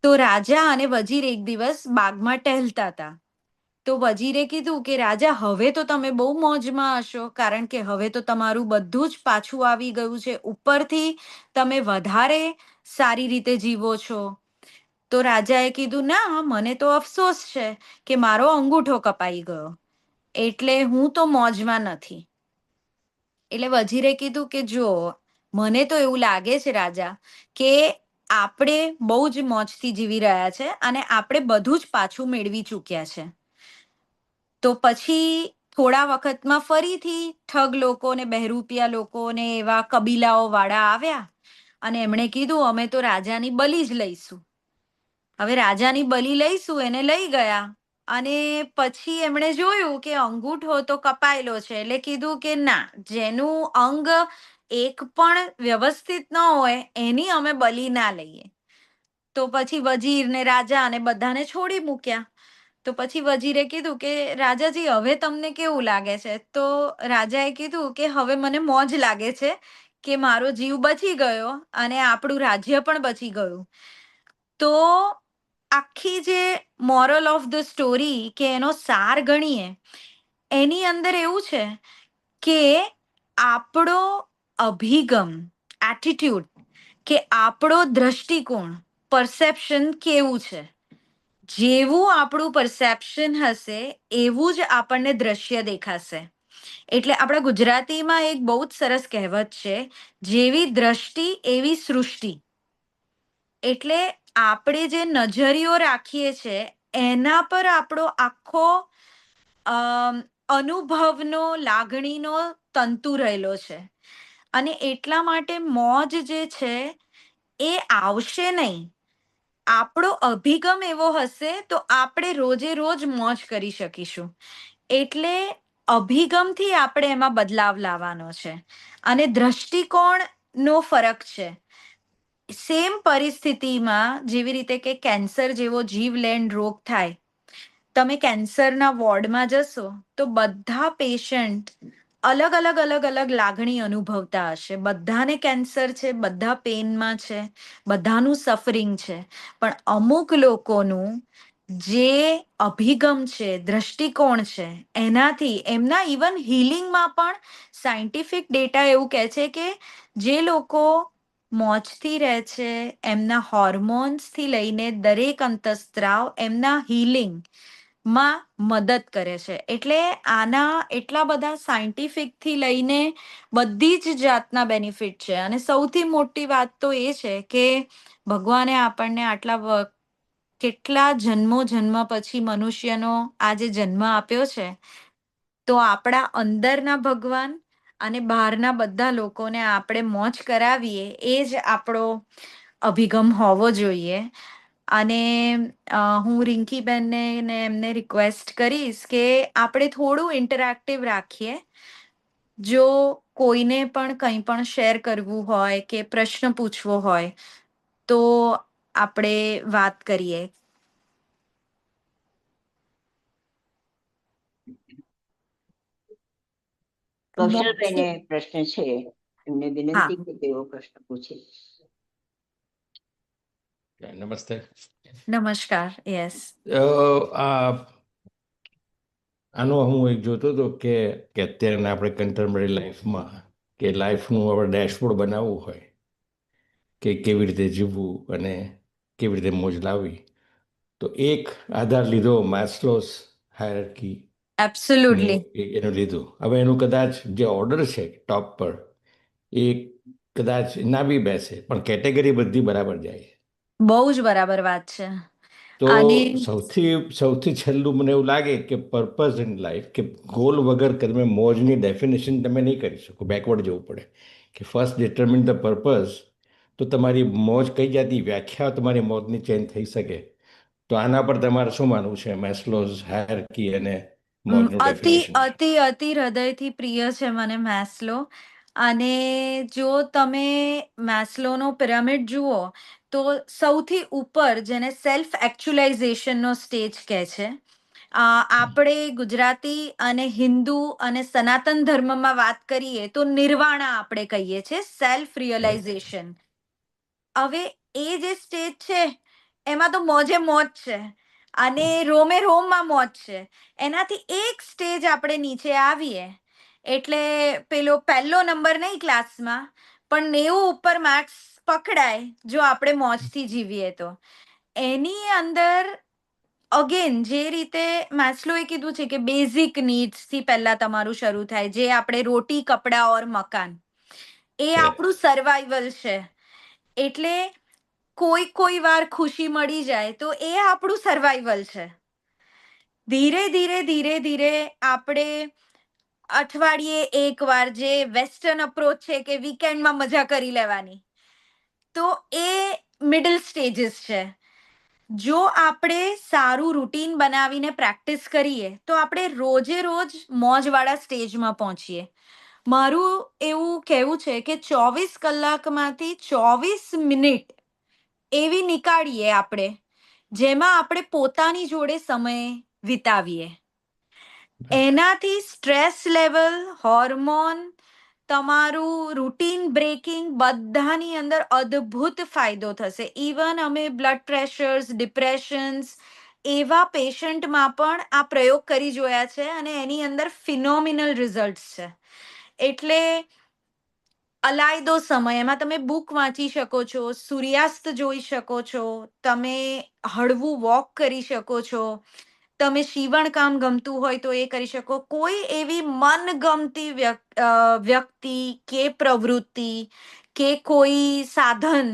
તો રાજા અને વજીર એક દિવસ બાગમાં ટહેલતા હતા. તો વજીરે કીધું કે રાજા, હવે તો તમે બહુ મોજમાં હશો, કારણ કે હવે તો તમારું બધું જ પાછું આવી ગયું છે. ઉપરથી તમે વધારે સારી રીતે જીવો છો. તો રાજાએ કીધું, ના, મને તો અફસોસ છે કે મારો અંગૂઠો કપાઈ ગયો, એટલે હું તો મોજમાં નથી. એટલે વજીરે કીધું કે જો, મને તો એવું લાગે છે રાજા કે આપણે બહુ જ મોજથી જીવી રહ્યા છે અને આપણે બધું જ પાછું મેળવી ચૂક્યા છે. તો પછી થોડા વખતમાં ફરીથી ઠગ લોકો ને બહેરૂપિયા લોકો ને એવા કબીલાઓ વાળા આવ્યા અને એમણે કીધું અમે તો રાજાની બલી જ લઈશું. હવે રાજાની બલી લઈશું એને લઈ ગયા અને પછી એમણે જોયું કે અંગૂઠો તો કપાયેલો છે એટલે કીધું કે ના, જેનું અંગ એક પણ વ્યવસ્થિત ન હોય એની અમે બલી ના લઈએ. તો પછી વજીર ને રાજા અને બધાને છોડી મૂક્યા. તો પછી વજીરે કીધું કે રાજાજી હવે તમને કેવું લાગે છે? તો રાજાએ કીધું કે હવે મને મોજ લાગે છે કે મારો જીવ બચી ગયો અને આપણું રાજ્ય પણ બચી ગયું. તો આખી જે મોરલ ઓફ ધ સ્ટોરી કે એનો સાર ગણીએ એની અંદર એવું છે કે આપણો અભિગમ, એટીટ્યુડ, કે આપણો દ્રષ્ટિકોણ, પરસેપ્શન કેવું છે. જેવું આપણું પરસેપ્શન હશે એવું જ આપણને દ્રશ્ય દેખાશે. એટલે આપણા ગુજરાતીમાં એક બહુ જ સરસ કહેવત છે, જેવી દ્રષ્ટિ એવી સૃષ્ટિ. એટલે આપણે જે નજરિયો રાખીએ છે એના પર આપણો આખો અમ, અનુભવનો, લાગણીનો તંતુ રહેલો છે. અને એટલા માટે મોજ જે છે એ આવશે નહીં. આપણો અભિગમ એવો હશે તો આપણે રોજે રોજ મોજ કરી શકીશું. એટલે અભિગમથી આપણે એમાં બદલાવ લાવવાનો છે અને દ્રષ્ટિકોણનો ફરક છે. સેમ પરિસ્થિતિમાં જેવી રીતે કે કેન્સર જેવો જીવલેણ રોગ થાય, તમે કેન્સરના વોર્ડમાં જશો તો બધા પેશન્ટ અલગ અલગ અલગ અલગ લાગણી અનુભવતા હશે. બધાને કેન્સર છે, બધા પેનમાં છે, બધાનું સફરિંગ છે. પણ અમુક લોકોનું જે અભિગમ છે, દ્રષ્ટિકોણ છે, એનાથી એમના ઇવન હિલિંગમાં પણ સાયન્ટિફિક ડેટા એવું કહે છે કે જે લોકો મોજથી રહે છે, એમના હોર્મોન્સથી લઈને દરેક અંતસ્ત્રાવ એમના હિલિંગમાં મદદ કરે છે. એટલે આના એટલા બધા સાયન્ટિફિકથી લઈને બધી જ જાતના બેનિફિટ છે. અને સૌથી મોટી વાત તો એ છે કે ભગવાને આપણને કેટલા જન્મો જન્મ પછી મનુષ્યનો આજે જન્મ આપ્યો છે. તો આપણા અંદરના ભગવાન અને બહારના બધા લોકોને આપણે મોજ કરાવીએ એ જ આપણો અભિગમ હોવો જોઈએ. અને હું રિંકીબેનને ને એમને રિક્વેસ્ટ કરીશ કે આપણે થોડું ઇન્ટરેક્ટિવ રાખીએ. જો કોઈને પણ કંઈ પણ શેર કરવું હોય કે પ્રશ્ન પૂછવો હોય તો આપણે વાત કરીએ. કૌશલબેને મોક્ષી- પ્રશ્ન છે, એમને હા, વિનંતી કે તેઓ પ્રશ્ન પૂછે. નમસ્તે. નમસ્કાર. યસ. આનો હું એક જોતો હતો કે અત્યારના આપણે કન્ટેમ્પરરી લાઈફમાં કે લાઈફનું આપણે ડેશબોર્ડ બનાવવું હોય કે કેવી રીતે જીવવું અને કેવી રીતે મોજ લાવવી, તો એક આધાર લીધો માસ્લોસ હાયરાર્કી ને એબ્સોલ્યુટલી. એનું લીધું. હવે એનું કદાચ જે ઓર્ડર છે ટોપ પર એ કદાચ ના બી બેસે પણ કેટેગરી બધી બરાબર જાય. બહુ જ બરાબર વાત છે. તો અને સૌથી છેલ્લું મને એવું લાગે કે પર્પઝ ઇન લાઈફ, કે ગોલ વગર તમે મોજની ડેફિનેશન તમે નહીં કરી શકો, બેકવર્ડ જવું પડે કે ફર્સ્ટ ડિટર્મિન ધ પર્પઝ. તો તમારી મોજ કઈ જાતની વ્યાખ્યા તમારી મોજની ચેન્જ થઈ શકે. તો આના પર તમારે શું માનવું છે? મેસ્લોઝ હાયરાર્કી અને મોજનું અતિ ડેફિનેશન. અતિ અતિ હૃદયથી પ્રિય છે મને મેસ્લો. અને જો તમે મેસ્લોનો પિરામિડ જુઓ તો સૌથી ઉપર જેને સેલ્ફ એકચ્યુલાઇઝેશનનો સ્ટેજ કહે છે. આપણે ગુજરાતી અને હિન્દુ અને સનાતન ધર્મમાં વાત કરીએ તો નિર્વાણા આપણે કહીએ છીએ, સેલ્ફ રિયલાઇઝેશન. હવે એ જે સ્ટેજ છે એમાં તો મોજે મોજ છે અને રોમે રોમમાં મોજ છે. એનાથી એક સ્ટેજ આપણે નીચે આવીએ એટલે પેલો પહેલો નંબર નહીં ક્લાસમાં, પણ 90 ઉપર માર્ક્સ પકડાય જો આપણે મોજથી જીવીએ તો. એની અંદર અગેન જે રીતે માસ્લોએ કીધું છે કે બેઝિક નીડ્સથી પહેલા તમારું શરૂ થાય, જે આપણે રોટી, કપડાં ઓર મકાન, એ આપણું સર્વાઈવલ છે. એટલે કોઈ વાર ખુશી મળી જાય તો એ આપણું સર્વાઈવલ છે. ધીરે ધીરે આપણે અઠવાડિયે એક વાર જે વેસ્ટર્ન અપ્રોચ છે કે વીકેન્ડમાં મજા કરી લેવાની, તો એ મિડલ સ્ટેજીસ છે. જો આપણે સારું રૂટીન બનાવીને પ્રેક્ટિસ કરીએ તો આપણે રોજે રોજ મોજવાળા સ્ટેજમાં પહોંચીએ. મારું એવું કહેવું છે કે 24 કલાકમાંથી 24 મિનિટ એવી નીકાળીએ આપણે જેમાં આપણે પોતાની જોડે સમય વિતાવીએ. એનાથી સ્ટ્રેસ લેવલ, હોર્મોન, તમારું રૂટીન બ્રેકિંગ બધાની અંદર અદ્ભુત ફાયદો થશે. ઇવન અમે બ્લડ પ્રેશર્સ, ડિપ્રેશન્સ એવા પેશન્ટમાં પણ આ પ્રયોગ કરી જોયા છે અને એની અંદર ફિનોમિનલ રિઝલ્ટ્સ છે. એટલે અલાયદો સમય એમાં તમે બુક વાંચી શકો છો, સૂર્યાસ્ત જોઈ શકો છો, તમે હળવું વોક કરી શકો છો, તમે સીવણકામ ગમતું હોય તો એ કરી શકો. કોઈ એવી મનગમતી વ્યક્તિ કે પ્રવૃત્તિ કે કોઈ સાધન,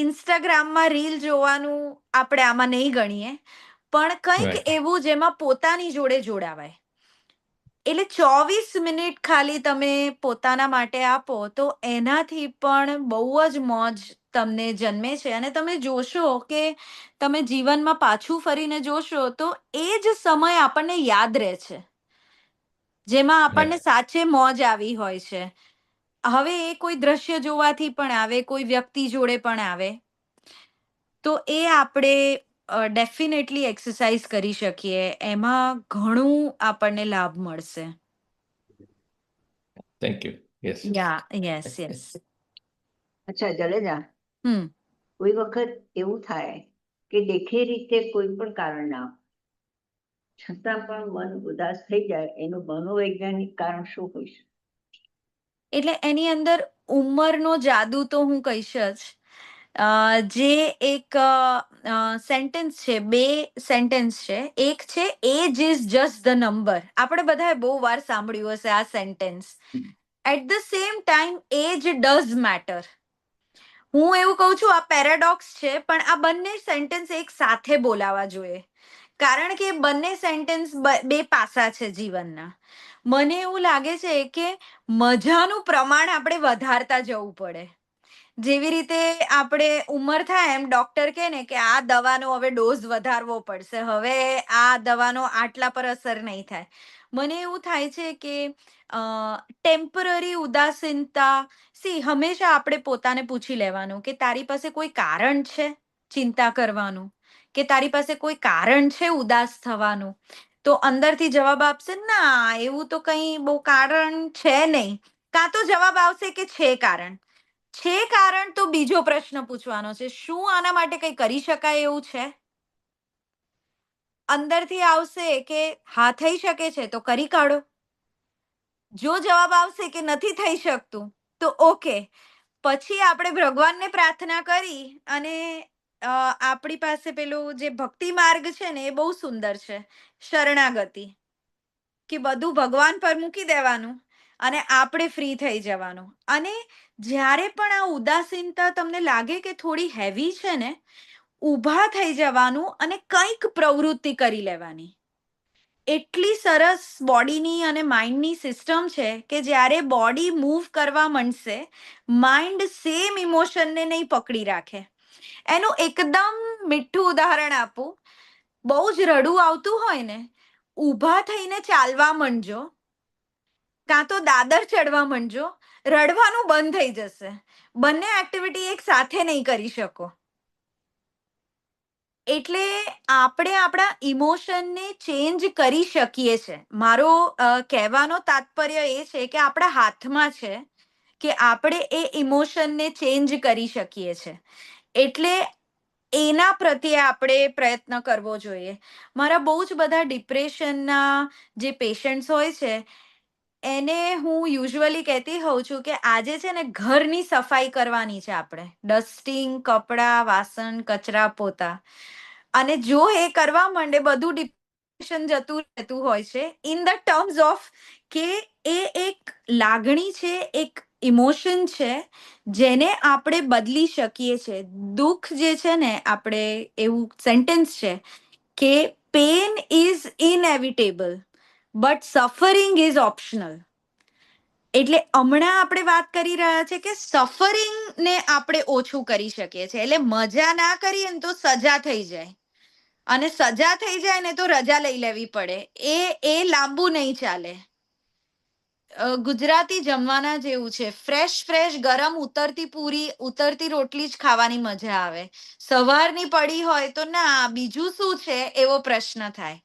ઇન્સ્ટાગ્રામમાં રીલ જોવાનું આપણે આમાં નહીં ગણીએ, પણ કંઈક Right. એવું જેમાં પોતાની જોડે જોડાવાય. એટલે 24 મિનિટ ખાલી તમે પોતાના માટે આપો તો એનાથી પણ બહુ જ મોજ તમને જન્મે છે. અને તમે જોશો કે તમે જીવનમાં પાછું ફરીને જોશો તો એ જ સમય આપણને યાદ રહે છે, જેમાં આપણને Right. સાચે મોજ આવી હોય છે. હવે એ કોઈ દ્રશ્ય જોવાથી પણ આવે, કોઈ વ્યક્તિ જોડે પણ આવે, તો એ આપણે ડેફિનેટલી એક્સરસાઇઝ કરી શકીએ. એમાં ઘણું આપણને લાભ મળશે. Thank you. Yes. યસ. અચ્છા જલેજા, હમ કોઈ વખત એવું થાય કે દેખે રીતે કોઈ પણ કારણ ના હોય, છતાં પણ મન ઉદાસ થઈ જાય, એનું મનોવૈજ્ઞાનિક કારણ શું હોય છે? એટલે એની અંદર ઉંમરનો જાદુ તો હું કહીશ જ. જે એક સેન્ટેન્સ છે, બે સેન્ટેન્સ છે. એક છે age is just the number. આપણે બધાએ બહુ વાર સાંભળ્યું હશે આ sentence. At the same time age does matter. હું એવું કહું છું આ પેરાડોક્સ છે, પણ આ બંને સેન્ટેન્સ એક સાથે બોલાવા જોઈએ, કારણ કે બંને સેન્ટેન્સ બે પાસા છે જીવનના. મને એવું લાગે છે કે મજાનું પ્રમાણ આપણે વધારતા જવું પડે. જેવી રીતે આપણે ઉંમર થાય એમ ડોક્ટર કહે ને કે આ દવાનો હવે ડોઝ વધારવો પડશે, હવે આ દવાનો આટલા પર અસર નહીં થાય. મને એવું થાય છે કે ટેમ્પરરી ઉદાસીનતા, હંમેશા આપણે પોતાને પૂછી લેવાનું કે તારી પાસે કોઈ કારણ છે ચિંતા કરવાનું, કે તારી પાસે કોઈ કારણ છે ઉદાસ થવાનું? તો અંદરથી જવાબ આપશે ના, એવું તો કંઈ બહુ કારણ છે નહીં. કાં તો જવાબ આવશે કે છે કારણ. તો બીજો પ્રશ્ન પૂછવાનો છે, શું આના માટે કંઈ કરી શકાય એવું છે? અંદરથી આવશે કે હા થઈ શકે છે તો કરી કાઢો. જો જવાબ આવશે કે નથી થઈ શકતું તો ઓકે, પછી આપણે ભગવાનને પ્રાર્થના કરી અને આપણી પાસે પેલું જે ભક્તિ માર્ગ છે ને એ બહુ સુંદર છે, શરણાગતિ, કે બધું ભગવાન પર મૂકી દેવાનું અને આપણે ફ્રી થઈ જવાનું. અને જ્યારે પણ આ ઉદાસીનતા તમને લાગે કે થોડી હેવી છે ને, ઊભા થઈ જવાનું અને કંઈક પ્રવૃત્તિ કરી લેવાની. એટલી સરસ બોડીની અને માઇન્ડની સિસ્ટમ છે કે જ્યારે બોડી મૂવ કરવા માંડશે, માઇન્ડ સેમ ઇમોશનને નહીં પકડી રાખે. એનું એકદમ મીઠું ઉદાહરણ આપું. બહુ જ રડવું આવતું હોય ને, ઊભા થઈને ચાલવા માંડજો, કાં તો દાદર ચડવા માંડજો, રડવાનું બંધ થઈ જશે. બંને એક્ટિવિટી એક સાથે નહીં કરી શકો. એટલે આપણે આપણા ઇમોશનને ચેન્જ કરી શકીએ છે. મારો કહેવાનો તાત્પર્ય એ છે કે આપણા હાથમાં છે કે આપણે એ ઇમોશનને ચેન્જ કરી શકીએ છે. એટલે એના પ્રત્યે આપણે પ્રયત્ન કરવો જોઈએ. મારા બહુ જ બધા ડિપ્રેશનના જે પેશન્ટ્સ હોય છે, એને હું યુઝ્યુઅલી કહેતી હોઉં છું કે આજે છે ને ઘરની સફાઈ કરવાની છે આપણે. ડસ્ટિંગ, કપડાં, વાસણ, કચરા, પોતા. અને જો એ કરવા માંડે બધું ડિપ્રેશન જતું રહેતું હોય છે, ઇન ધ ટર્મ્સ ઓફ કે એ એક લાગણી છે, એક ઇમોશન છે જેને આપણે બદલી શકીએ છીએ. દુઃખ જે છે ને, આપણે એવું સેન્ટેન્સ છે કે pain is inevitable but suffering is optional. એટલે હમણાં આપણે વાત કરી રહ્યા છે કે સફરિંગ ને આપણે ઓછું કરી શકીએ છીએ. એટલે મજા ના કરીએ ને તો સજા થઈ જાય, અને સજા થઈ જાય ને તો રજા લઈ લેવી પડે. એ લાંબુ નહીં ચાલે. ગુજરાતી જમવાના જેવું છે. ફ્રેશ ફ્રેશ ગરમ ઉતરતી પૂરી ઉતરતી રોટલી જ ખાવાની મજા આવે. સવારની પડી હોય તો ના, બીજું શું છે એવો પ્રશ્ન થાય.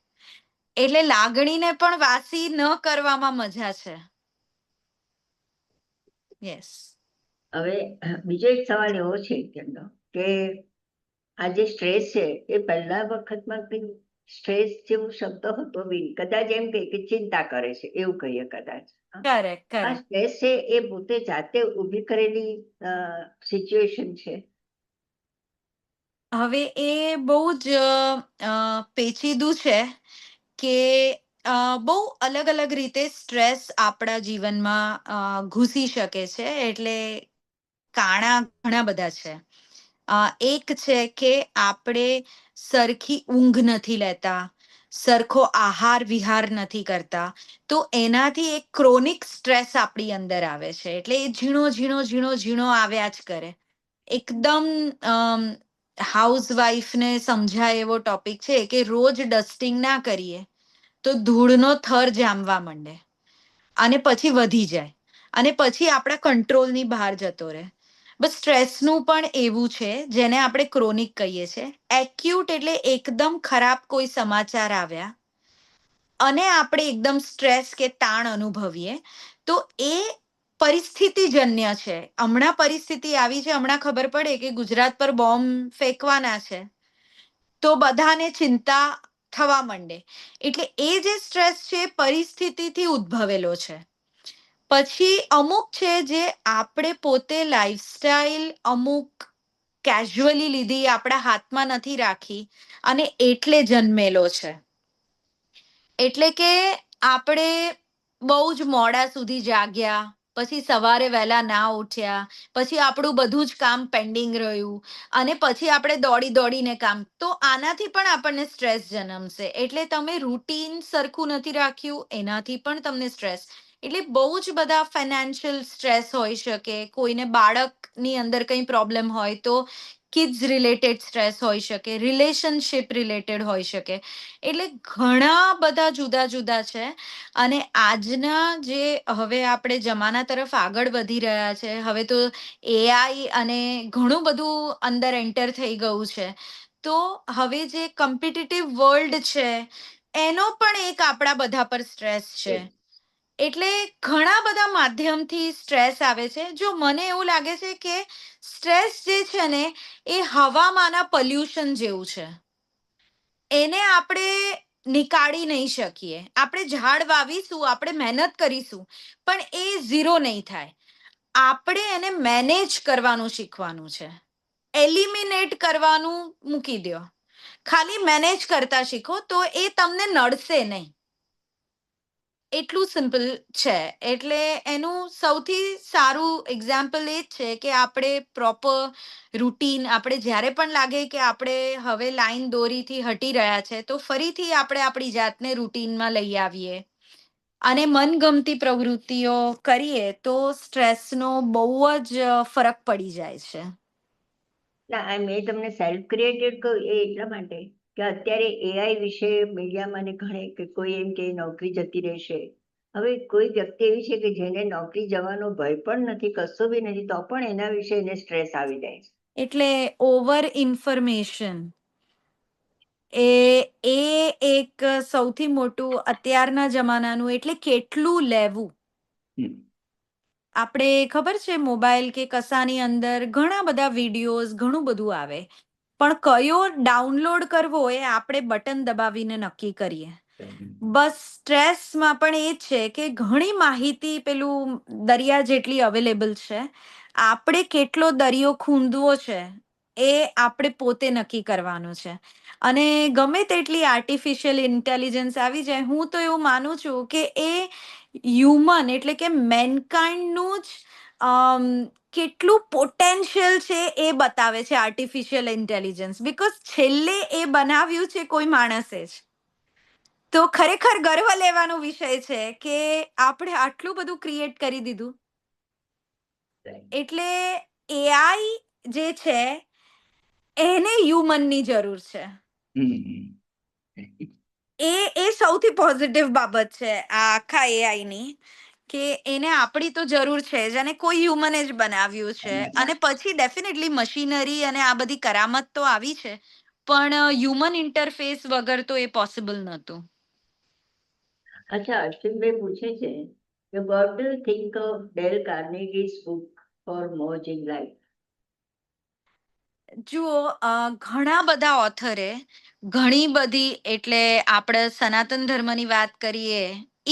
એટલે લાગણીને પણ વાસી ન કરવામાં મજા છે. યસ. હવે બીજો એક સવાલ એવો છે તેમનો કે આ જે સ્ટ્રેસ છે એ પહેલા વખતમાં કઈ સ્ટ્રેસ જેવો શબ્દ હતો બી, કદાચ એમ કે ચિંતા કરે છે એવું કહીએ કદાચ. કરેક્ટ, આ કરેક્ટ. સ્ટ્રેસ છે એ પોતે જાતે ઊભી કરેલી સિચ્યુએશન છે. હવે એ બહુ જ પેચીદું છે કે બહુ અલગ અલગ રીતે સ્ટ્રેસ આપણા જીવનમાં ઘૂસી શકે છે. એટલે કારણા ઘણા બધા છે. એક છે કે આપણે સરખી ઊંઘ નથી લેતા, સરખો આહાર વિહાર નથી કરતા, તો એનાથી એક ક્રોનિક સ્ટ્રેસ આપણી અંદર આવે છે. એટલે એ ઝીણો ઝીણો ઝીણો ઝીણો આવ્યા જ કરે. એકદમ હાઉસવાઈફને સમજાય એવો ટોપિક છે કે રોજ ડસ્ટિંગ ના કરીએ તો ધૂળનો થર જામવા માંડે, અને પછી વધી જાય, અને પછી આપણા કંટ્રોલની બહાર જતો રહે. બસ સ્ટ્રેસનું પણ એવું છે, જેને આપણે ક્રોનિક કહીએ છીએ. એક્યુટ એટલે એકદમ ખરાબ કોઈ સમાચાર આવ્યા અને આપણે એકદમ સ્ટ્રેસ કે તાણ અનુભવીએ, તો એ પરિસ્થિતિજન્ય છે. હમણાં પરિસ્થિતિ આવી છે, હમણાં ખબર પડે કે ગુજરાત પર બોમ્બ ફેંકવાના છે, તો બધાને ચિંતા થવા માંડે. એટલે એ જે સ્ટ્રેસ છે એ પરિસ્થિતિથી ઉદ્ભવેલો છે. પછી અમુક છે જે આપણે પોતે લાઈફસ્ટાઈલ અમુક કેઝ્યુઅલી લીધી, આપણા હાથમાં નથી રાખી, અને એટલે જન્મેલો છે. એટલે કે આપણે બહુ જ મોડા સુધી જાગ્યા, પછી સવારે વહેલા ના ઉઠ્યા, પછી આપણું બધું જ કામ પેન્ડિંગ રહ્યું, અને પછી આપણે દોડી દોડીને કામ, તો આનાથી પણ આપણને સ્ટ્રેસ જન્મશે. એટલે તમે રૂટીન સરખું નથી રાખ્યું, એનાથી પણ તમને સ્ટ્રેસ. એટલે બહુ જ બધા ફાઇનાન્શિયલ સ્ટ્રેસ હોઈ શકે. કોઈને બાળકની અંદર કંઈ પ્રોબ્લેમ હોય તો કિડ્સ રિલેટેડ સ્ટ્રેસ હોઈ શકે, રિલેશનશિપ રિલેટેડ હોઈ શકે. એટલે ઘણા બધા જુદા જુદા છે. અને આજના જે હવે આપણે જમાના તરફ આગળ વધી રહ્યા છે, હવે તો એઆઈ અને ઘણું બધું અંદર એન્ટર થઈ ગયું છે, તો હવે જે કમ્પિટિટિવ વર્લ્ડ છે એનો પણ એક આપણા બધા પર સ્ટ્રેસ છે. એટલે ઘણા બધા માધ્યમથી સ્ટ્રેસ આવે છે. જો મને એવું લાગે છે કે સ્ટ્રેસ જે છે ને, એ હવામાંના પોલ્યુશન જેવું છે. એને આપણે નીકાળી નહીં શકીએ. આપણે ઝાડ વાવીશું, આપણે મહેનત કરીશું, પણ એ ઝીરો નહીં થાય. આપણે એને મેનેજ કરવાનું શીખવાનું છે. એલિમિનેટ કરવાનું મૂકી દો, ખાલી મેનેજ કરતા શીખો, તો એ તમને નડશે નહીં. એટલું સિમ્પલ છે. એટલે એનું સૌથી સારું એક્ઝામ્પલ એ જ છે કે આપણે પ્રોપર રૂટીન, આપણે જ્યારે પણ લાગે કે આપણે હવે લાઈન દોરીથી હટી રહ્યા છે, તો ફરીથી આપણે આપણી જાતને રૂટીનમાં લઈ આવીએ અને મનગમતી પ્રવૃત્તિઓ કરીએ, તો સ્ટ્રેસનો બહુ જ ફરક પડી જાય છે. ના, મેં તમને સેલ્ફ ક્રિએટેડ કહ્યું એ એટલા માટે કે અત્યારે એઆઈ વિશે મીડિયામાં ને ઘણે કે કોઈ એમ કે નોકરી જતી રહેશે. હવે કોઈ વ્યક્તિ એવી છે કે જેને નોકરી જવાનો ભય પણ નથી, કશો બી નથી, તો પણ એના વિશે એને સ્ટ્રેસ આવી જાય છે. એટલે ઓવર ઇન્ફોર્મેશન એ એક સૌથી મોટું અત્યારના જમાનાનું. એટલે કેટલું લેવું. આપણે ખબર છે મોબાઈલ કે કસાની અંદર ઘણા બધા વિડીયોઝ ઘણું બધું આવે, પણ કયો ડાઉનલોડ કરવો એ આપણે બટન દબાવીને નક્કી કરીએ. બસ સ્ટ્રેસમાં પણ એ જ છે કે ઘણી માહિતી પેલું દરિયા જેટલી અવેલેબલ છે. આપણે કેટલો દરિયો ખૂંદવો છે એ આપણે પોતે નક્કી કરવાનું છે. અને ગમે તેટલી આર્ટિફિશિયલ ઇન્ટેલિજન્સ આવી જાય, હું તો એવું માનું છું કે એ હ્યુમન એટલે કે મેનકાઇન્ડનું જ કેટલું પોટેન્શિયલ છે એ બતાવે છે આર્ટિફિશિયલ ઇન્ટેલિજન્સ, બીકોઝ છેલ્લે એ બનાવ્યું છે કોઈ માણસે જ. તો ખરેખર ગર્વ લેવાનો વિષય છે કે આપણે આટલું બધું ક્રિએટ કરી દીધું. એટલે એઆઈ જે છે એને હ્યુમનની જરૂર છે. એ સૌથી પોઝિટિવ બાબત છે આ આખા એઆઈ ની, કે એને આપણી તો જરૂર છે જ, અને કોઈ હ્યુમને જ બનાવ્યું છે. અને પછી ડેફિનેટલી મશીનરી અને આ બધી કરામત તો આવી છે, પણ હ્યુમન ઇન્ટરફેસ વગર તો એ પોસિબલ નહોતું. અચ્છા, અશ્વિનભાઈ પૂછે છે કે what do you think of Dale Carnegie's book for More in Life? જુઓ, ઘણા બધા ઓથરે ઘણી બધી, એટલે આપણે સનાતન ધર્મની વાત કરીએ,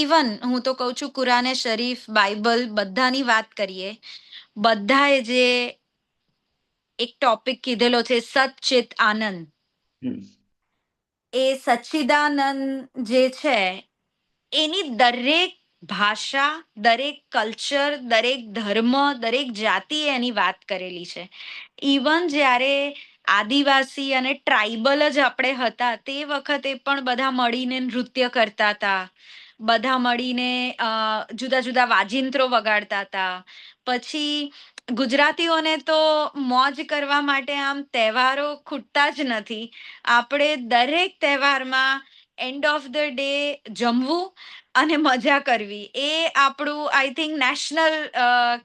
ઇવન હું તો કહું છું કુરાને શરીફ, બાઇબલ, બધાની વાત કરીએ, બધાએ જે એક ટોપિક કીધેલો છે સચ્ચિત આનંદ, એ સચ્ચિદાનંદ જે છે એની દરેક ભાષા, દરેક કલ્ચર, દરેક ધર્મ, દરેક જાતિ એની વાત કરેલી છે. ઇવન જ્યારે આદિવાસી અને ટ્રાઇબલ જ આપણે હતા તે વખતે પણ બધા મળીને નૃત્ય કરતા હતા, બધા મળીને જુદા જુદા વાજિંત્રો વગાડતા હતા. પછી ગુજરાતીઓને તો મોજ કરવા માટે આમ તહેવારો ખૂટતા જ નથી. આપણે દરેક તહેવારમાં એન્ડ ઓફ ધ ડે જમવું અને મજા કરવી, એ આપણું આઈ થિંક નેશનલ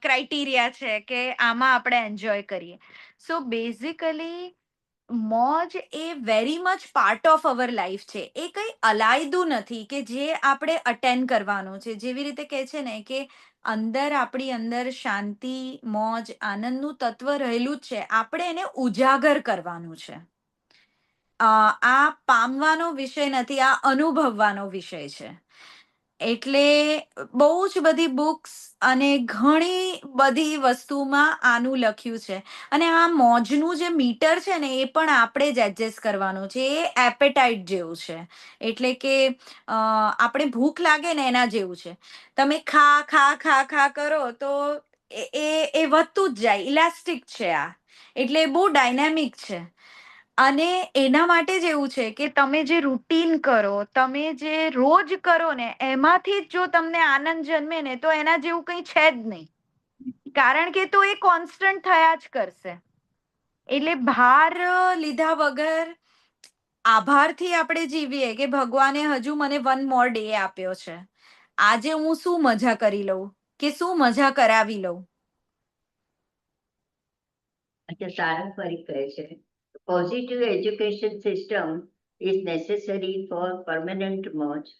ક્રાઇટેરિયા છે કે આમાં આપણે એન્જોય કરીએ. સો બેઝિકલી મોજ એ very much part of our life છે. એ કંઈ અલાયદું નથી કે જે આપણે અટેન્ડ કરવાનું છે. જેવી રીતે કહે છે ને કે અંદર, આપણી અંદર શાંતિ, મોજ, આનંદનું તત્વ રહેલું જ છે, આપણે એને ઉજાગર કરવાનું છે. આ પામવાનો વિષય નથી, આ અનુભવવાનો વિષય છે. એટલે બહુ જ બધી બુક્સ અને ઘણી બધી વસ્તુમાં આનું લખ્યું છે. અને આ મોજનું જે મીટર છે ને એ પણ આપણે જ એડજસ્ટ કરવાનું છે. એ એપેટાઇટ જેવું છે, એટલે કે આપણે ભૂખ લાગે ને એના જેવું છે. તમે ખા ખા ખા ખા કરો તો એ વધતું જ જાય, ઇલાસ્ટિક છે આ, એટલે બહુ ડાયનેમિક છે. અને એના માટે જ એવું છે કે તમે જે રૂટીન કરો, તમે જે રોજ કરો ને, એમાંથી જ જો તમને આનંદ જન્મે ને તો એના જેવું કંઈ છે જ નહીં, કારણ કે તો એ કોન્સ્ટન્ટ થયા જ કરશે. એટલે ભાર લીધા વગર આભારથી આપણે જીવીએ કે ભગવાને હજુ મને વન મોર ડે આપ્યો છે, આજે હું શું મજા કરી લઉં કે શું મજા કરાવી લઉં. અચ્છા, સારંગપરી કહે છે positive education system is necessary for permanent merge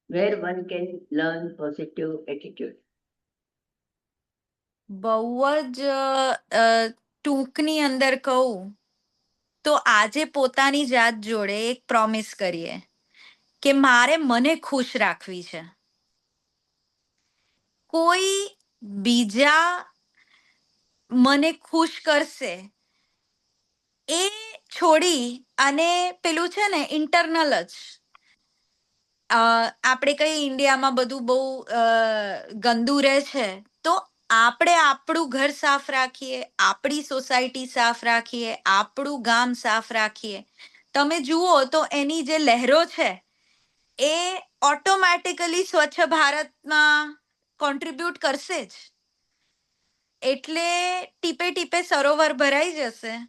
where one can learn positive attitude. બહુ જ ટૂંકની અંદર કહું તો આજે પોતાની જાત જોડે એક પ્રોમિસ કરીએ કે મારે મને ખુશ રાખવી છે. કોઈ બીજા મને ખુશ કરશે એ છોડી અને પેલું છે ને ઇન્ટરનલ જ, આપણે કઈ ઇન્ડિયામાં બધું બહુ ગંદુ રહે છે, તો આપણે આપણું ઘર સાફ રાખીએ, આપણી સોસાયટી સાફ રાખીએ, આપણું ગામ સાફ રાખીએ. તમે જુઓ તો એની જે લહેરો છે એ ઓટોમેટિકલી સ્વચ્છ ભારતમાં કોન્ટ્રીબ્યુટ કરશે જ. એટલે ટીપે ટીપે સરોવર ભરાઈ જશે.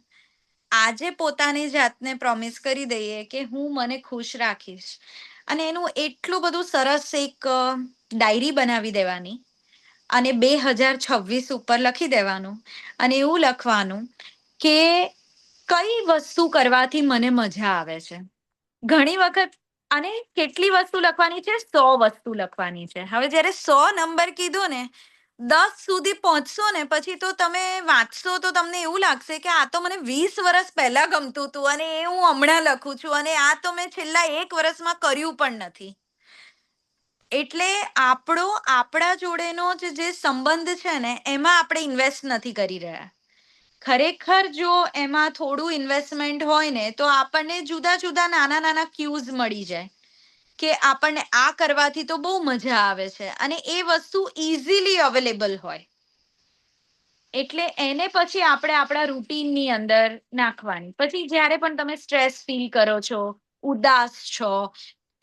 આજે પોતાની જાતને પ્રોમિસ કરી દઈએ કે હું મને ખુશ રાખીશ, અને એનું એટલું બધું સરસ એક ડાયરી બનાવી દેવાની અને 2026 ઉપર લખી દેવાનું, અને એવું લખવાનું કે કઈ વસ્તુ કરવાથી મને મજા આવે છે. ઘણી વખત અને કેટલી વસ્તુ લખવાની છે? 100 વસ્તુ લખવાની છે. હવે જ્યારે 100 નંબર કીધો ને, 10 સુધી પહોંચશો ને પછી તો તમે વાંચશો તો તમને એવું લાગશે કે આ તો મને 20 વર્ષ પહેલા ગમતું હતું અને એ હું હમણાં લખું છું, અને આ તો મેં છેલ્લા 1 વર્ષમાં કર્યું પણ નથી. એટલે આપણા જોડેનો જે સંબંધ છે ને એમાં આપણે ઇન્વેસ્ટ નથી કરી રહ્યા. ખરેખર જો એમાં થોડું ઇન્વેસ્ટમેન્ટ હોય ને તો આપણને જુદા જુદા નાના નાના ક્યુઝ મળી જાય કે આપણને આ કરવાથી તો બહુ મજા આવે છે, અને એ વસ્તુ ઇઝીલી અવેલેબલ હોય. એટલે એને પછી આપણે આપણા રૂટીનની અંદર નાખવાની. પછી જ્યારે પણ તમે સ્ટ્રેસ ફીલ કરો છો, ઉદાસ છો,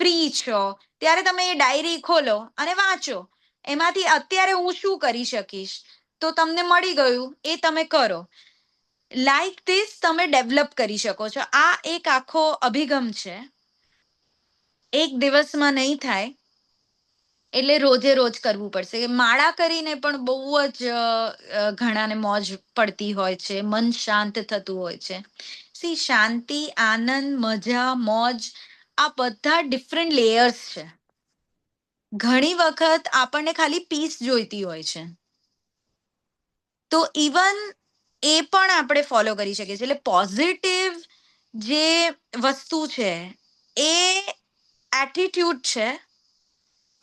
ફ્રી છો, ત્યારે તમે એ ડાયરી ખોલો અને વાંચો. એમાંથી અત્યારે હું શું કરી શકીશ, તો તમને મળી ગયું એ તમે કરો. લાઈક ધીસ તમે ડેવલપ કરી શકો છો. આ એક આખો અભિગમ છે. એક દિવસમાં નહીં થાય, એટલે રોજે રોજ કરવું પડશે. માળા કરીને પણ બહુ જ ઘણાને મોજ પડતી હોય છે, મન શાંત થતું હોય છે. શાંતિ, આનંદ, મજા, મોજ આ બધા ડિફરન્ટ લેયર્સ છે. ઘણી વખત આપણને ખાલી પીસ જોઈતી હોય છે, તો ઇવન એ પણ આપણે ફોલો કરી શકીએ છીએ. એટલે પોઝિટિવ જે વસ્તુ છે એ એટીટ્યુડ છે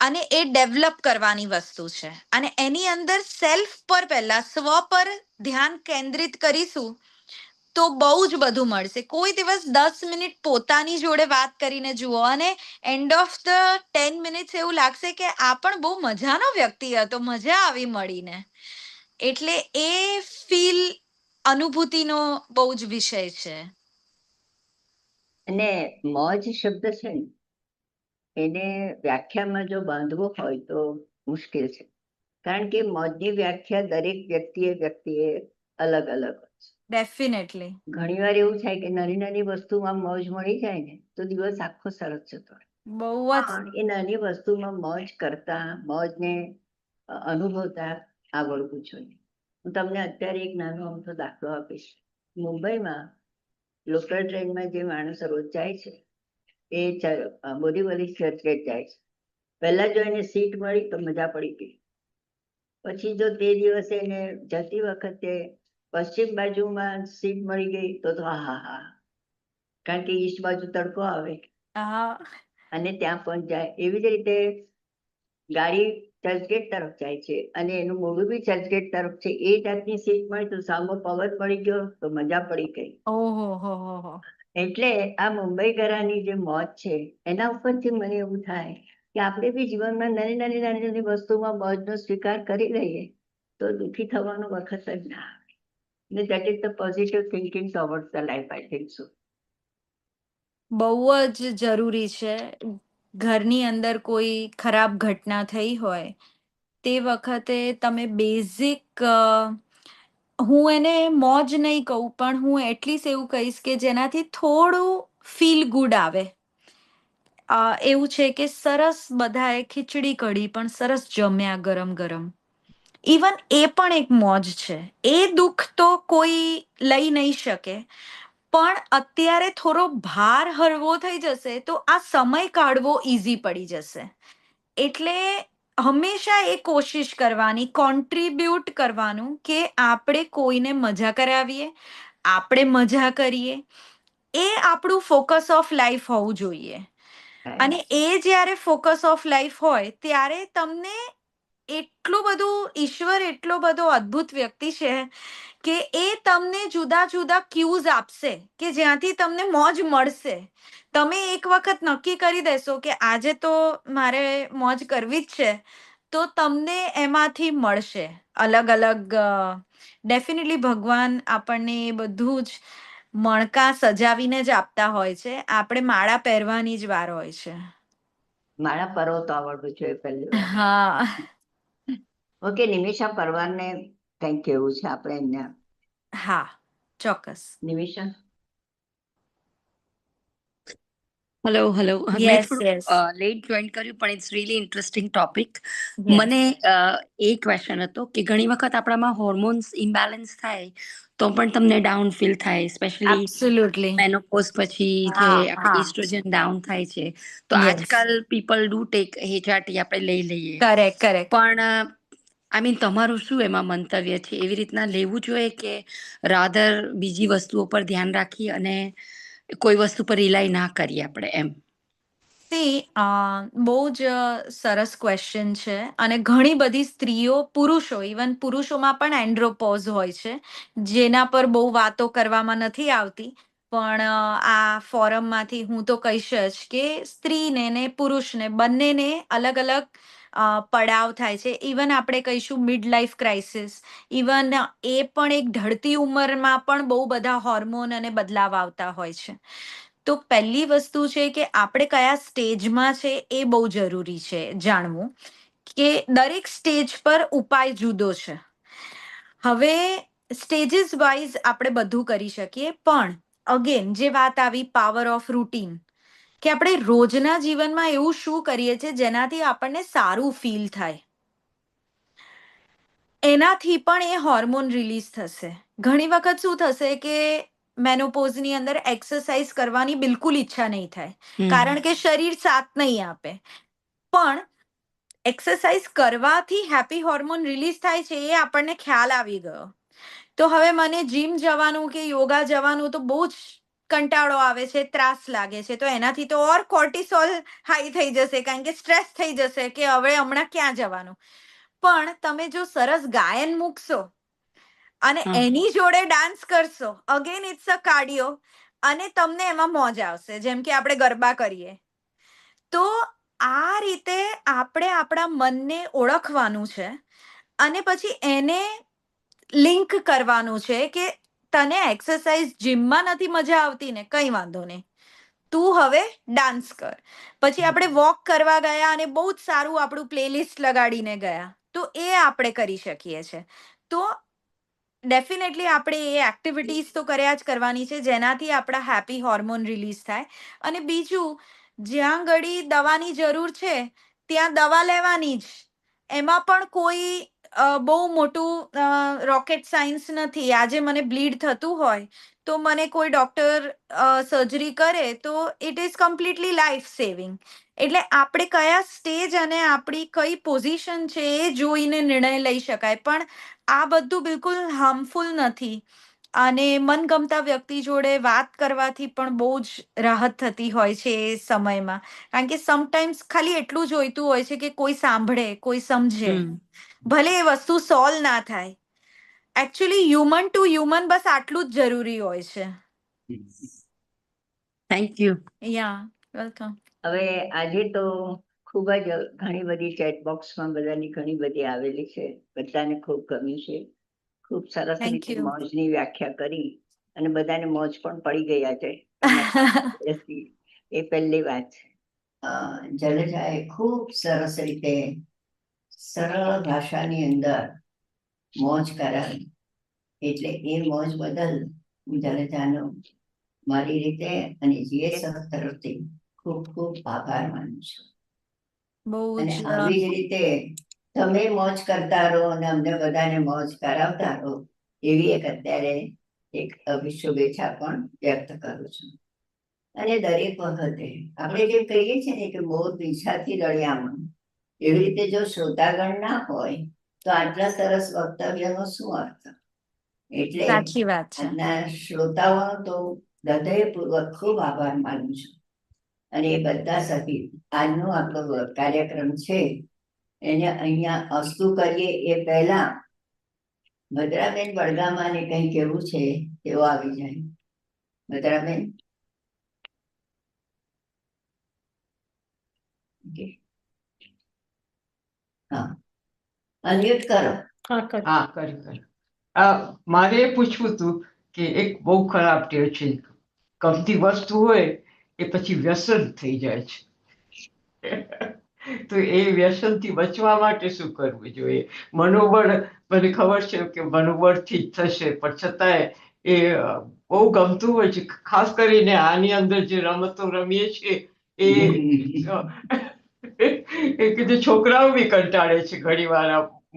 અને એ ડેવલપ કરવાની વસ્તુ છે. અને એની અંદર સેલ્ફ પર પહેલા સ્વ પર ધ્યાન કેન્દ્રિત કરીશું તો બહુ જ બધું મળશે. કોઈ દિવસ 10 મિનિટ પોતાની જોડે વાત કરીને જુઓ અને એન્ડ ઓફ ધ 10 મિનિટ્સ એવું લાગશે કે આ પણ બહુ મજાનો વ્યક્તિ હતો, મજા આવી મળીને. એટલે એ ફીલ અનુભૂતિનો બહુ જ વિષય છે. અને મોજ શબ્દ છે ને, એને વ્યાખ્યામાં જો બાંધવો હોય તો મુશ્કેલ છે. કારણ કે મોજની વ્યાખ્યા દરેક વ્યક્તિએ અલગ અલગ હોય છે. ડેફિનેટલી. ઘણી વાર એવું થાય કે નાની નાની વસ્તુમાં મોજ મળી જાય ને તો દિવસ આખો સરસ જતો રહે. બહુ જ. પણ એ નાની વસ્તુમાં મોજ કરતા, મોજને અનુભવતા આવડવું જોઈએ. હું તમને અત્યારે એક નાનો અમથો દાખલો આપીશ. મુંબઈમાં લોકલ ટ્રેનમાં જે માણસ રોજ જાય છે એ બોરીવલી ચર્ચગેટ જાય છે. પહેલા જો એને સીટ મળી તો મજા પડી ગઈ. પછી જો તે દિવસે એને જતી વખતે પશ્ચિમ બાજુમાં સીટ મળી ગઈ તો હા હા, કારણ કે ઈસ્ટ બાજુ તડકો આવે અને ત્યાં પણ જાય. એવી જ રીતે ગાડી ચર્ચગેટ તરફ જાય છે અને એનું મોઢું બી ચર્ચગેટ તરફ છે. એ જાતની સીટ મળી તો સામો પવન મળી ગયો તો મજા પડી ગઈ. ઓહો. એટલે આ મુંબઈ ઘરાની જે મોજ છે એના ઉપરથી મને એવું થાય કે આપણે બી જીવનમાં નાની વસ્તુમાં મોજનો સ્વીકાર કરી લઈએ તો દુઃખી થવાનો વખત જ ના આવે. ને that is the positive thinking towards the life, I think so. બહુ જ જરૂરી છે. ઘરની અંદર કોઈ ખરાબ ઘટના થઈ હોય તે વખતે તમે બેઝિક, હું એને મોજ નહીં કહું પણ હું એટલીસ્ટ એવું કહીશ કે જેનાથી થોડું ફીલ ગુડ આવે. એવું છે કે સરસ બધાએ ખીચડી કઢી પણ સરસ જમ્યા ગરમ ગરમ. ઇવન એ પણ એક મોજ છે. એ દુઃખ તો કોઈ લઈ નહીં શકે, પણ અત્યારે થોડો ભાર હળવો થઈ જશે તો આ સમય કાઢવો ઈઝી પડી જશે. એટલે હંમેશા એ કોશિશ કરવાની, કોન્ટ્રીબ્યુટ કરવાનું કે આપણે કોઈને મજા કરાવીએ, આપણે મજા કરીએ. એ આપણું ફોકસ ઓફ લાઈફ હોવું જોઈએ. અને એ જ્યારે ફોકસ ઓફ લાઈફ હોય ત્યારે તમને એટલું બધું, ઈશ્વર એટલો બધો અદ્ભુત વ્યક્તિ છે કે એ તમને જુદા જુદા ક્યુઝ આપશે કે જ્યાંથી તમને મોજ મળશે. તમે એક વખત નક્કી કરી દેશો કે આજે તો મારે મોજ કરવી જ છે તો તમને એમાંથી મળશે અલગ અલગ. ડેફિનેટલી ભગવાન આપણને એ બધું જ મણકા સજાવીને જ આપતા હોય છે. આપણે માળા પહેરવાની જ વાર હોય છે. મારા પર્વ તો આવડવું જોઈએ પહેલી વાત. હા. ઓકે, નિમિષા પરવારને કંઈક કહેવું છે આપણે એમને. હા, ચોક્કસ. નિમિષા. હેલો મેં યસ થોડું લેટ જોઈન કર્યું પણ it's really interesting topic. Yes મને એ ક્વેશ્ચન હતો કે ઘણી વખત આપણામાં હોર્મોન્સ ઇમ્બેલેન્સ થાય તો પણ તમને ડાઉન ફીલ થાય, સ્પેશિયલી એબ્સોલ્યુટલી. મેનોપોઝ પછી જે હા આપણે હા. ઇસ્ટ્રોજન ડાઉન થાય છે તો યસ. આજકાલ પીપલ ડુ ટેક HRT, આપણે લઈ લઈએ. કરેક્ટ. પણ આઈ મીન તમારું શું એમાં મંતવ્ય છે? એવી રીતના લેવું જોઈએ કે રાધર બીજી વસ્તુઓ પર ધ્યાન રાખી અને કોઈ વસ્તુ પર રિલાય ના કરીએ આપણે એમ? બહુ જ સરસ ક્વેશ્ચન છે. અને ઘણી બધી સ્ત્રીઓ, પુરુષો, ઇવન પુરુષોમાં પણ એન્ડ્રોપોઝ હોય છે જેના પર બહુ વાતો કરવામાં નથી આવતી. પણ આ ફોરમમાંથી હું તો કહીશ જ કે સ્ત્રીને ને પુરુષને બંનેને અલગ અલગ પડાવ થાય છે, ઇવન આપણે કહીશું મિડ લાઈફ ક્રાઇસિસ, ઇવન એ પણ એક ઢળતી ઉંમરમાં પણ બહુ બધા હોર્મોન અને બદલાવ આવતા હોય છે. તો પહેલી વસ્તુ છે કે આપણે કયા સ્ટેજમાં છે એ બહુ જરૂરી છે જાણવું, કે દરેક સ્ટેજ પર ઉપાય જુદો છે. હવે સ્ટેજીસ વાઇઝ આપણે બધું કરી શકીએ, પણ અગેન જે વાત આવી પાવર ઓફ રૂટીન, કે આપણે રોજના જીવનમાં એવું શું કરીએ છીએ જેનાથી આપણને સારું ફીલ થાય, એનાથી પણ એ હોર્મોન રિલીઝ થશે. ઘણી વખત શું થશે કે મેનોપોઝની અંદર એક્સરસાઇઝ કરવાની બિલકુલ ઈચ્છા નહીં થાય, કારણ કે શરીર સાથ નહીં આપે. પણ એક્સરસાઇઝ કરવાથી હેપી હોર્મોન રિલીઝ થાય છે એ આપણને ખ્યાલ આવી ગયો. તો હવે મને જીમ જવાનું કે યોગા જવાનું તો બહુ જ કંટાળો આવે છે, ત્રાસ લાગે છે, તો એનાથી તો ઓર કોર્ટિસોલ હાઈ થઈ જશે, કારણ કે સ્ટ્રેસ થઈ જશે કે હવે હમણાં ક્યાં જવાનું. પણ તમે જો સરસ ગાયન મૂકશો અને હમ. એની જોડે ડાન્સ કરશો, અગેન ઇટ્સ અ કાર્ડિયો, અને તમને એમાં મોજ આવશે, જેમ કે આપણે ગરબા કરીએ. તો આ રીતે આપણે આપણા મનને ઓળખવાનું છે અને પછી એને લિંક કરવાનું છે કે તને એક્સરસાઇઝ જીમમાં નથી મજા આવતી ને, કંઈ વાંધો નહીં, તું હવે ડાન્સ કર. પછી આપણે વોક કરવા ગયા અને બહુ જ સારું આપણું પ્લેલિસ્ટ લગાડીને ગયા, તો એ આપણે કરી શકીએ છીએ. તો ડેફિનેટલી આપણે એ એક્ટિવિટીઝ તો કર્યા જ કરવાની છે જેનાથી આપણા હેપી હોર્મોન રિલીઝ થાય. અને બીજું, જ્યાં ઘડી દવાની જરૂર છે ત્યાં દવા લેવાની જ, એમાં પણ કોઈ બહુ મોટું રોકેટ સાયન્સ નથી. આજે મને બ્લીડ થતું હોય તો મને કોઈ ડોક્ટર સર્જરી કરે તો it is completely life saving. એટલે આપણે કયા સ્ટેજ અને આપણી કઈ પોઝિશન છે એ જોઈને નિર્ણય લઈ શકાય, પણ આ બધું બિલકુલ હાર્મફુલ નથી. અને મનગમતા વ્યક્તિ જોડે વાત કરવાથી પણ બહુ જ રાહત થતી હોય છે એ સમયમાં, કારણ કે સમટાઈમ્સ ખાલી એટલું જોઈતું હોય છે કે કોઈ સાંભળે, કોઈ સમજે, ભલે એ વસ્તુ સોલ્વ ના થાય. એકચ્યુઅલી હ્યુમન ટુ હ્યુમન બસ આટલું જ જરૂરી હોય છે. Thank you. Yeah welcome. હવે આજે તો ખૂબ જ ઘણી બધી ચેટ બોક્સમાં બધાની ઘણી બધી આવેલી છે, બધાને ખૂબ ગમ્યું છે. ખૂબ સરસ થેન્ક રીતે યુ. મોજની વ્યાખ્યા કરી અને બધાને મોજ પણ પડી ગઈ આજે. એ પહેલી વાત છે. જલેજાએ ખૂબ સરસ રીતે સરળ ભાષાની અંદર મોજ કરાવી, એટલે એ મોજ બદલ હું જલેજાનો મારી રીતે અને જીએસએફ તરફથી ખૂબ ખૂબ આભાર માનું છું. બહુ અને જ આવી જ રીતે તમે મોજ કરતા રહો અને અમને બધાને મોજ કરાવતા રહો, એવી એક અત્યારે એક શુભેચ્છા પણ વ્યક્ત કરું છું. અને દરેક વખતે આપણે જે કહીએ છીએ ને કે મોર પીછાથી રળિયામણ, એવી રીતે જો શ્રોતાગણ ના હોય તો આટલા સરસ વક્તવ્યનો શું અર્થ? એટલે સાચી વાત છે. આજના શ્રોતાઓનો તો હૃદયપૂર્વક ખૂબ આભાર માનું છું. અને એ બધા સહિત આજનો આપણો કાર્યક્રમ છે એને અહીંયા અસ્તુ કરીએ એ પહેલા ભદ્રાબેન વડગામાને કંઈ કહેવું છે તેઓ આવી જાય. ભદ્રાબેન. હા, અનમ્યુટ કરો. હા, કરી. મારે એ પૂછવું હતું કે એક બહુ ખરાબ ટેવ છે, ગમતી વસ્તુ હોય એ પછી વ્યસન થઈ જાય છે. તો એ વ્યસનથી બચવા માટે શું કરવું જોઈએ? મનોબળ મને ખબર છે કે મનોબળથી જ થશે, પણ છતાંય એ બહુ ગમતું હોય છે, ખાસ કરીને આની અંદર જે રમતો રમીએ છીએ એ કીધું છોકરાઓ બી કંટાળે છે ઘણી વાર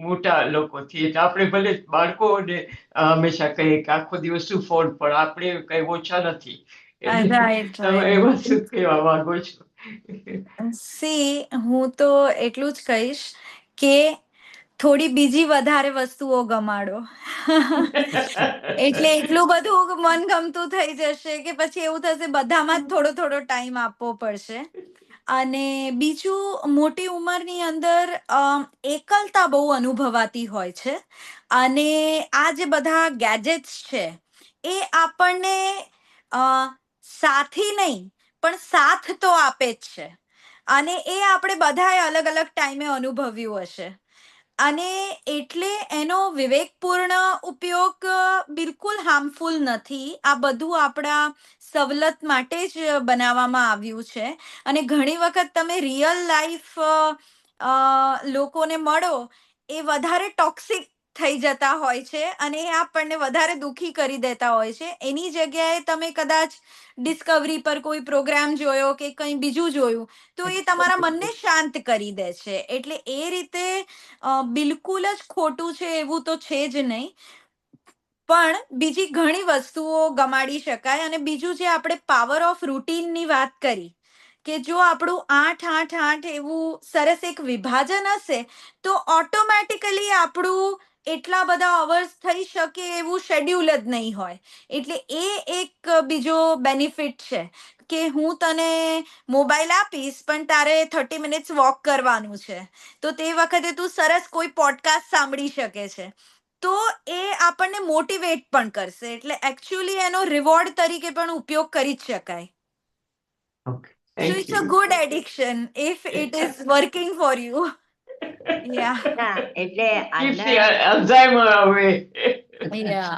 મોટા લોકોથી. એટલે આપણે ભલે બાળકોને હંમેશા કહીએ કે આખો દિવસ શું ફોન, પણ આપણે કઈ ઓછા નથી. રાઈટ તમે રાઈટ. એમાં શું કહેવા માંગો છો? સી, હું તો એટલું જ કહીશ કે થોડી બીજી વધારે વસ્તુઓ ગમાડો. એટલે એટલું બધું મનગમતું થઈ જશે કે પછી એવું થશે બધામાં જ થોડો થોડો ટાઈમ આપવો પડશે. અને બીજું, મોટી ઉંમરની અંદર એકલતા બહુ અનુભવાતી હોય છે, અને આ જે બધા ગેજેટ્સ છે એ આપણને સાથી નહીં પણ સાથ તો આપે જ છે. અને એ આપણે બધાએ અલગ અલગ ટાઈમે અનુભવ્યું હશે. અને એટલે એનો વિવેકપૂર્ણ ઉપયોગ બિલકુલ હાર્મફુલ નથી. આ બધું આપણા સવલત માટે જ બનાવવામાં આવ્યું છે. અને ઘણી વખત તમે રિયલ લાઈફ લોકોને મળો એ વધારે ટોક્સિક થઈ જતા હોય છે અને એ આપણને વધારે દુઃખી કરી દેતા હોય છે. એની જગ્યાએ તમે કદાચ ડિસ્કવરી પર કોઈ પ્રોગ્રામ જોયો કે કંઈ બીજું જોયું તો એ તમારા મનને શાંત કરી દે છે. એટલે એ રીતે બિલકુલ જ ખોટું છે એવું તો છે જ નહીં. પણ બીજી ઘણી વસ્તુઓ ગમાડી શકાય. અને બીજું જે આપણે પાવર ઓફ રૂટીનની વાત કરી કે જો આપણું 8-8-8 એવું સરસ એક વિભાજન હશે તો ઓટોમેટિકલી આપણું એટલા બધા અવર્સ થઈ શકે એવું શેડ્યુલ જ નહીં હોય. એટલે એ એક બીજો બેનિફિટ છે કે હું તને મોબાઈલ આપીશ પણ તારે 30 મિનિટ્સ વોક કરવાનું છે, તો તે વખતે તું સરસ કોઈ પોડકાસ્ટ સાંભળી શકે છે. તો એ આપણને મોટિવેટ પણ કરશે. એટલે એકચ્યુઅલી એનો રિવોર્ડ તરીકે પણ ઉપયોગ કરી જ શકાય. Okay, So thank it's a you. good addiction if it is working for you. Yeah. ના એટલે Keeps the આજના Alzheimer away. Yeah.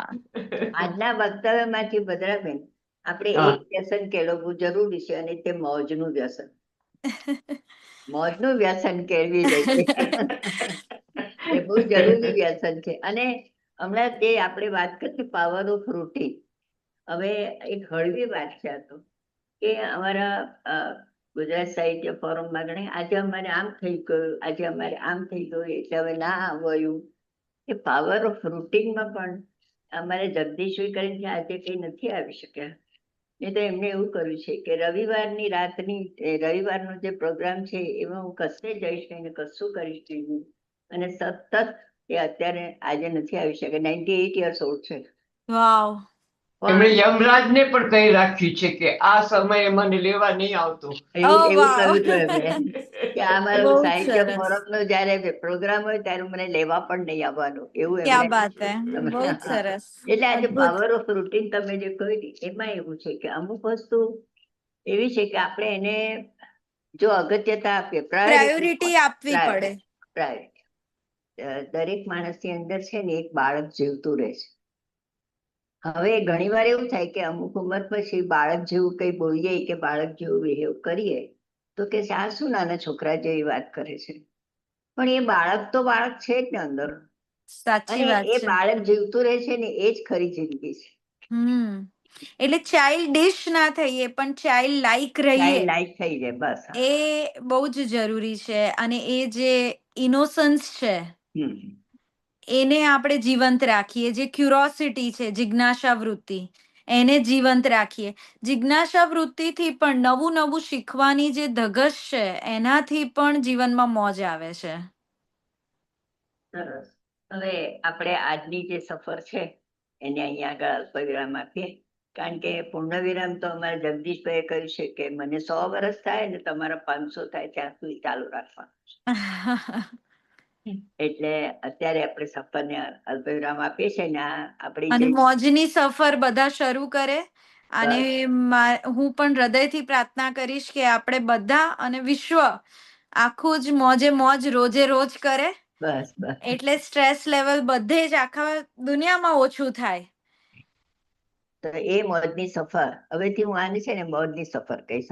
આજના વક્તવ્યમાંથી ભદ્રાબેન આપણે હા. એક વ્યસન કેળવવું જરૂરી છે અને તે મોજનું વ્યસન. મોજનું વ્યસન કેળવી લઈએ એ બહુ જરૂરી વ્યસન છે. અને હમણાં તે આપણે વાત કરી પાવર ઓફ રૂટીન, હવે એક હળવી વાત છે આ તો કે અમારા ગુજરાત સાહિત્ય ફોરમમાં ગણે આજે અમારે આમ થઈ ગયું, આજે અમારે આમ થઈ ગયું એટલે હવે ના આવ્યું. એ પાવર ઓફ રૂટીનમાં પણ અમારે જગદીશભાઈ કરીને કે આજે કઈ નથી આવી શક્યા. એ તો એમને એવું કર્યું છે કે રવિવારની રાતની રવિવારનો જે પ્રોગ્રામ છે એમાં હું કશે જઈશ નહીં ને કશું કરીશ નહીં. અને સતત એ અત્યારે આજે નથી આવી શકે. 98 યર્સ ઓલ્ડ છે. Wow. એમણે યમરાજને પણ કહી રાખ્યું છે કે આ સમયે મને લેવા નહીં આવતો. Oh, એવું wow. કહ્યું હતું એમણે કે આ મારો બહુ જ સાહિત્ય સરસ. ફોરમનો જ્યારે પ્રોગ્રામ હોય ત્યારે મને લેવા પણ નહીં આવવાનું એવું ક્યા એમણે. બાત હૈ. બહુ જ સરસ. એટલે આજે અદ્ભુત. પાવર ઓફ રૂટીન તમે જે કહ્યું એમાં એવું છે કે અમુક વસ્તુ એવી છે કે આપણે એને જો અગત્યતા આપીએ, પ્રાયોરિટી આપવી પડે. પ્રાયોરિટી દરેક માણસની અંદર છે ને એક બાળક જીવતું રહે છે. હવે ઘણીવાર એવું થાય કે અમુક ઉંમર પછી બાળક જેવું કંઈ બોલીએ કે બાળક જેવું બિહેવ કરીએ તો કે આ શું નાના છોકરા જેવી વાત કરે છે. પણ એ બાળક તો બાળક છે જ ને અંદર, સાચી અને વાત એ છે. બાળક જીવતું રહે છે ને એ જ ખરી જિંદગી છે. એટલે ચાઇલ્ડિશ ના થઈએ પણ ચાઇલ્ડ લાઈક રહીએ ચાઇલ્ડ લાઈક થઈ જાય બસ. એ બહુ જ જરૂરી છે. અને એ જે ઇનોસન્સ છે હમ. એને આપણે જીવંત રાખીએ. જે ક્યુરોસિટી છે, જિજ્ઞાસા વૃત્તિ, એને જીવંત રાખીએ. જિજ્ઞાસા વૃત્તિથી પણ નવું નવું શીખવાની જે ધગશ છે એનાથી પણ જીવનમાં મોજ આવે છે. સરસ. હવે આપણે આજની જે સફર છે એને અહીંયા આગળ અલ્પવિરામ આપીએ. કારણ કે પૂર્ણવિરામ તો અમારા જગદીશભાઈએ કહ્યું છે કે મને 100 વર્ષ થાય ને તમારા 500 થાય ત્યાં સુધી ચાલુ રાખવાનું. એટલે અત્યારે આપણે સફરને અલ્પવિરામ આપીએ છીએ ને આપણી અને જે મોજની સફર બધા શરૂ કરે. અને હું પણ હૃદયથી પ્રાર્થના કરીશ કે આપણે બધા અને વિશ્વ આખું જ મોજે મોજ રોજે રોજ કરે. બસ એટલે સ્ટ્રેસ લેવલ બધે જ આખા દુનિયામાં ઓછું થાય. તો એ મોજની સફર હવેથી હું આને છે ને મોજની સફર કહીશ.